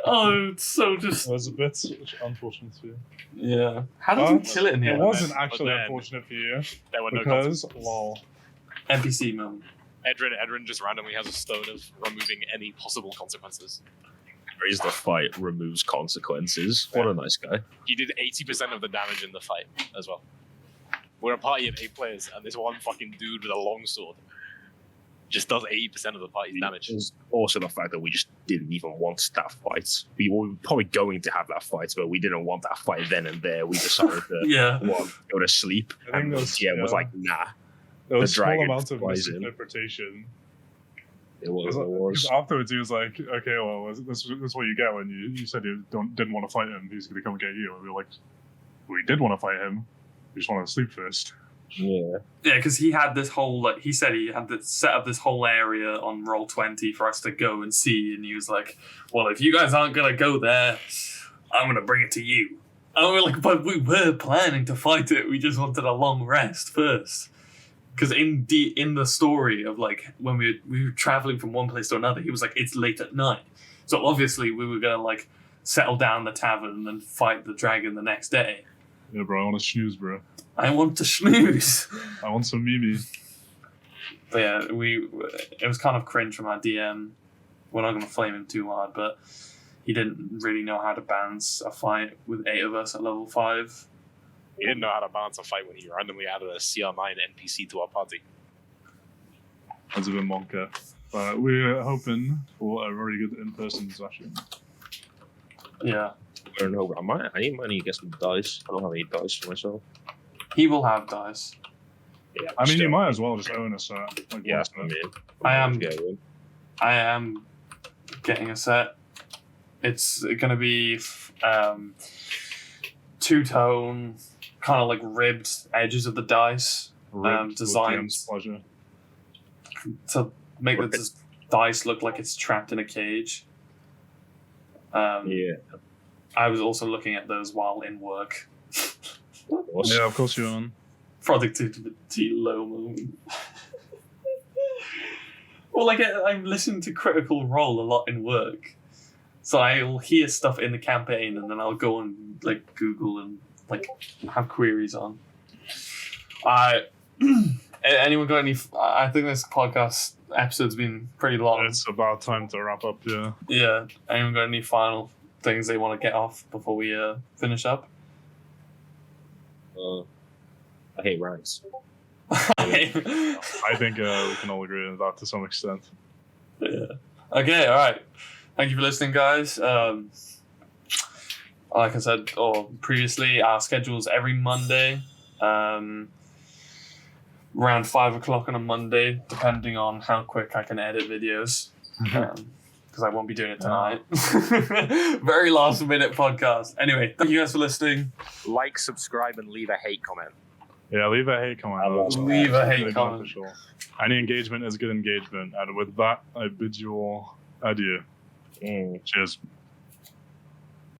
S1: Oh, it's so just...
S2: It was a bit unfortunate for you.
S1: Yeah. How did you kill it in the
S2: It
S1: end?
S2: wasn't actually unfortunate for you.
S3: There were no
S2: Because,
S3: consequences.
S2: lol.
S1: NPC moment.
S3: Edrin just randomly has a stone of removing any possible consequences.
S4: Raise the fight, removes consequences. What a nice guy.
S3: He did 80% of the damage in the fight as well. We're a party of 8 players, and this one fucking dude with a longsword just does 80% of the party's damage.
S4: There's also the fact that we just didn't even want that fight. We were probably going to have that fight, but we didn't want that fight then and there. We decided to
S1: Yeah.
S4: go to sleep.
S2: I think
S4: And the GM was like, nah.
S2: There was a
S4: The
S2: small
S4: dragon
S2: amount of
S4: flies in.
S2: misinterpretation.
S4: It was.
S2: Because afterwards he was like, okay, well, this is what you get when you said you didn't want to fight him. He's going to come and get you. And we were like, we did want to fight him. We just wanted to sleep first.
S4: Yeah.
S1: Yeah, because he had this whole he said he had to set up this whole area on Roll20 for us to go and see, and he was like, "Well, if you guys aren't gonna go there, I'm gonna bring it to you." And we were like, "But we were planning to fight it. We just wanted a long rest first." Because in the story of like when we were traveling from one place to another, he was like, "It's late at night," so obviously we were gonna like settle down the tavern and then fight the dragon the next day.
S2: Yeah, bro, I want to snooze, bro.
S1: I want to snooze.
S2: I want some Mimi.
S1: But yeah, it was kind of cringe from our DM. We're not going to flame him too hard, but he didn't really know how to balance a fight with 8 of us at level 5.
S3: He didn't know how to balance a fight when he randomly added a CR9 NPC to our party.
S2: That's a bit monka. But we're hoping for a very good in-person session.
S1: Yeah.
S4: I don't know. I need money to get some dice. I don't have any dice for myself.
S1: He will have dice.
S4: Yeah,
S2: I mean,
S4: still.
S2: you might as well just own a set. Like,
S4: Yeah,
S2: what's
S4: I
S2: the-
S4: mean,
S1: I am-
S4: get one.
S1: I am getting a set. It's going to be two-tone, kind of like ribbed edges of the dice
S2: ribbed with
S1: designs.
S2: DM's pleasure.
S1: To make the dice look like it's trapped in a cage.
S4: Yeah.
S1: I was also looking at those while in work.
S4: What's-
S2: Yeah, of course you're on.
S1: Productivity low moment. Well, like I'm listening to Critical Role a lot in work, so I'll hear stuff in the campaign and then I'll go and like Google and like have queries on. Anyone got any? I think this podcast episode's been pretty long.
S2: It's about time to wrap up, yeah.
S1: Yeah. Anyone got any final things they want to get off before we finish up?
S4: I hate ranks.
S2: I think we can all agree on that to some extent.
S1: Yeah. Okay, all right. Thank you for listening, guys. Like I said previously, our schedule's every Monday, around 5 o'clock on a Monday, depending on how quick I can edit videos. Because I won't be doing it tonight. Very last minute podcast. Anyway, thank you guys for listening.
S4: Like, subscribe, and leave a hate comment.
S2: Yeah, leave a hate comment.
S1: Leave a hate
S2: Really
S1: comment.
S2: beneficial. Any engagement is good engagement. And with that, I bid you all adieu. Cheers.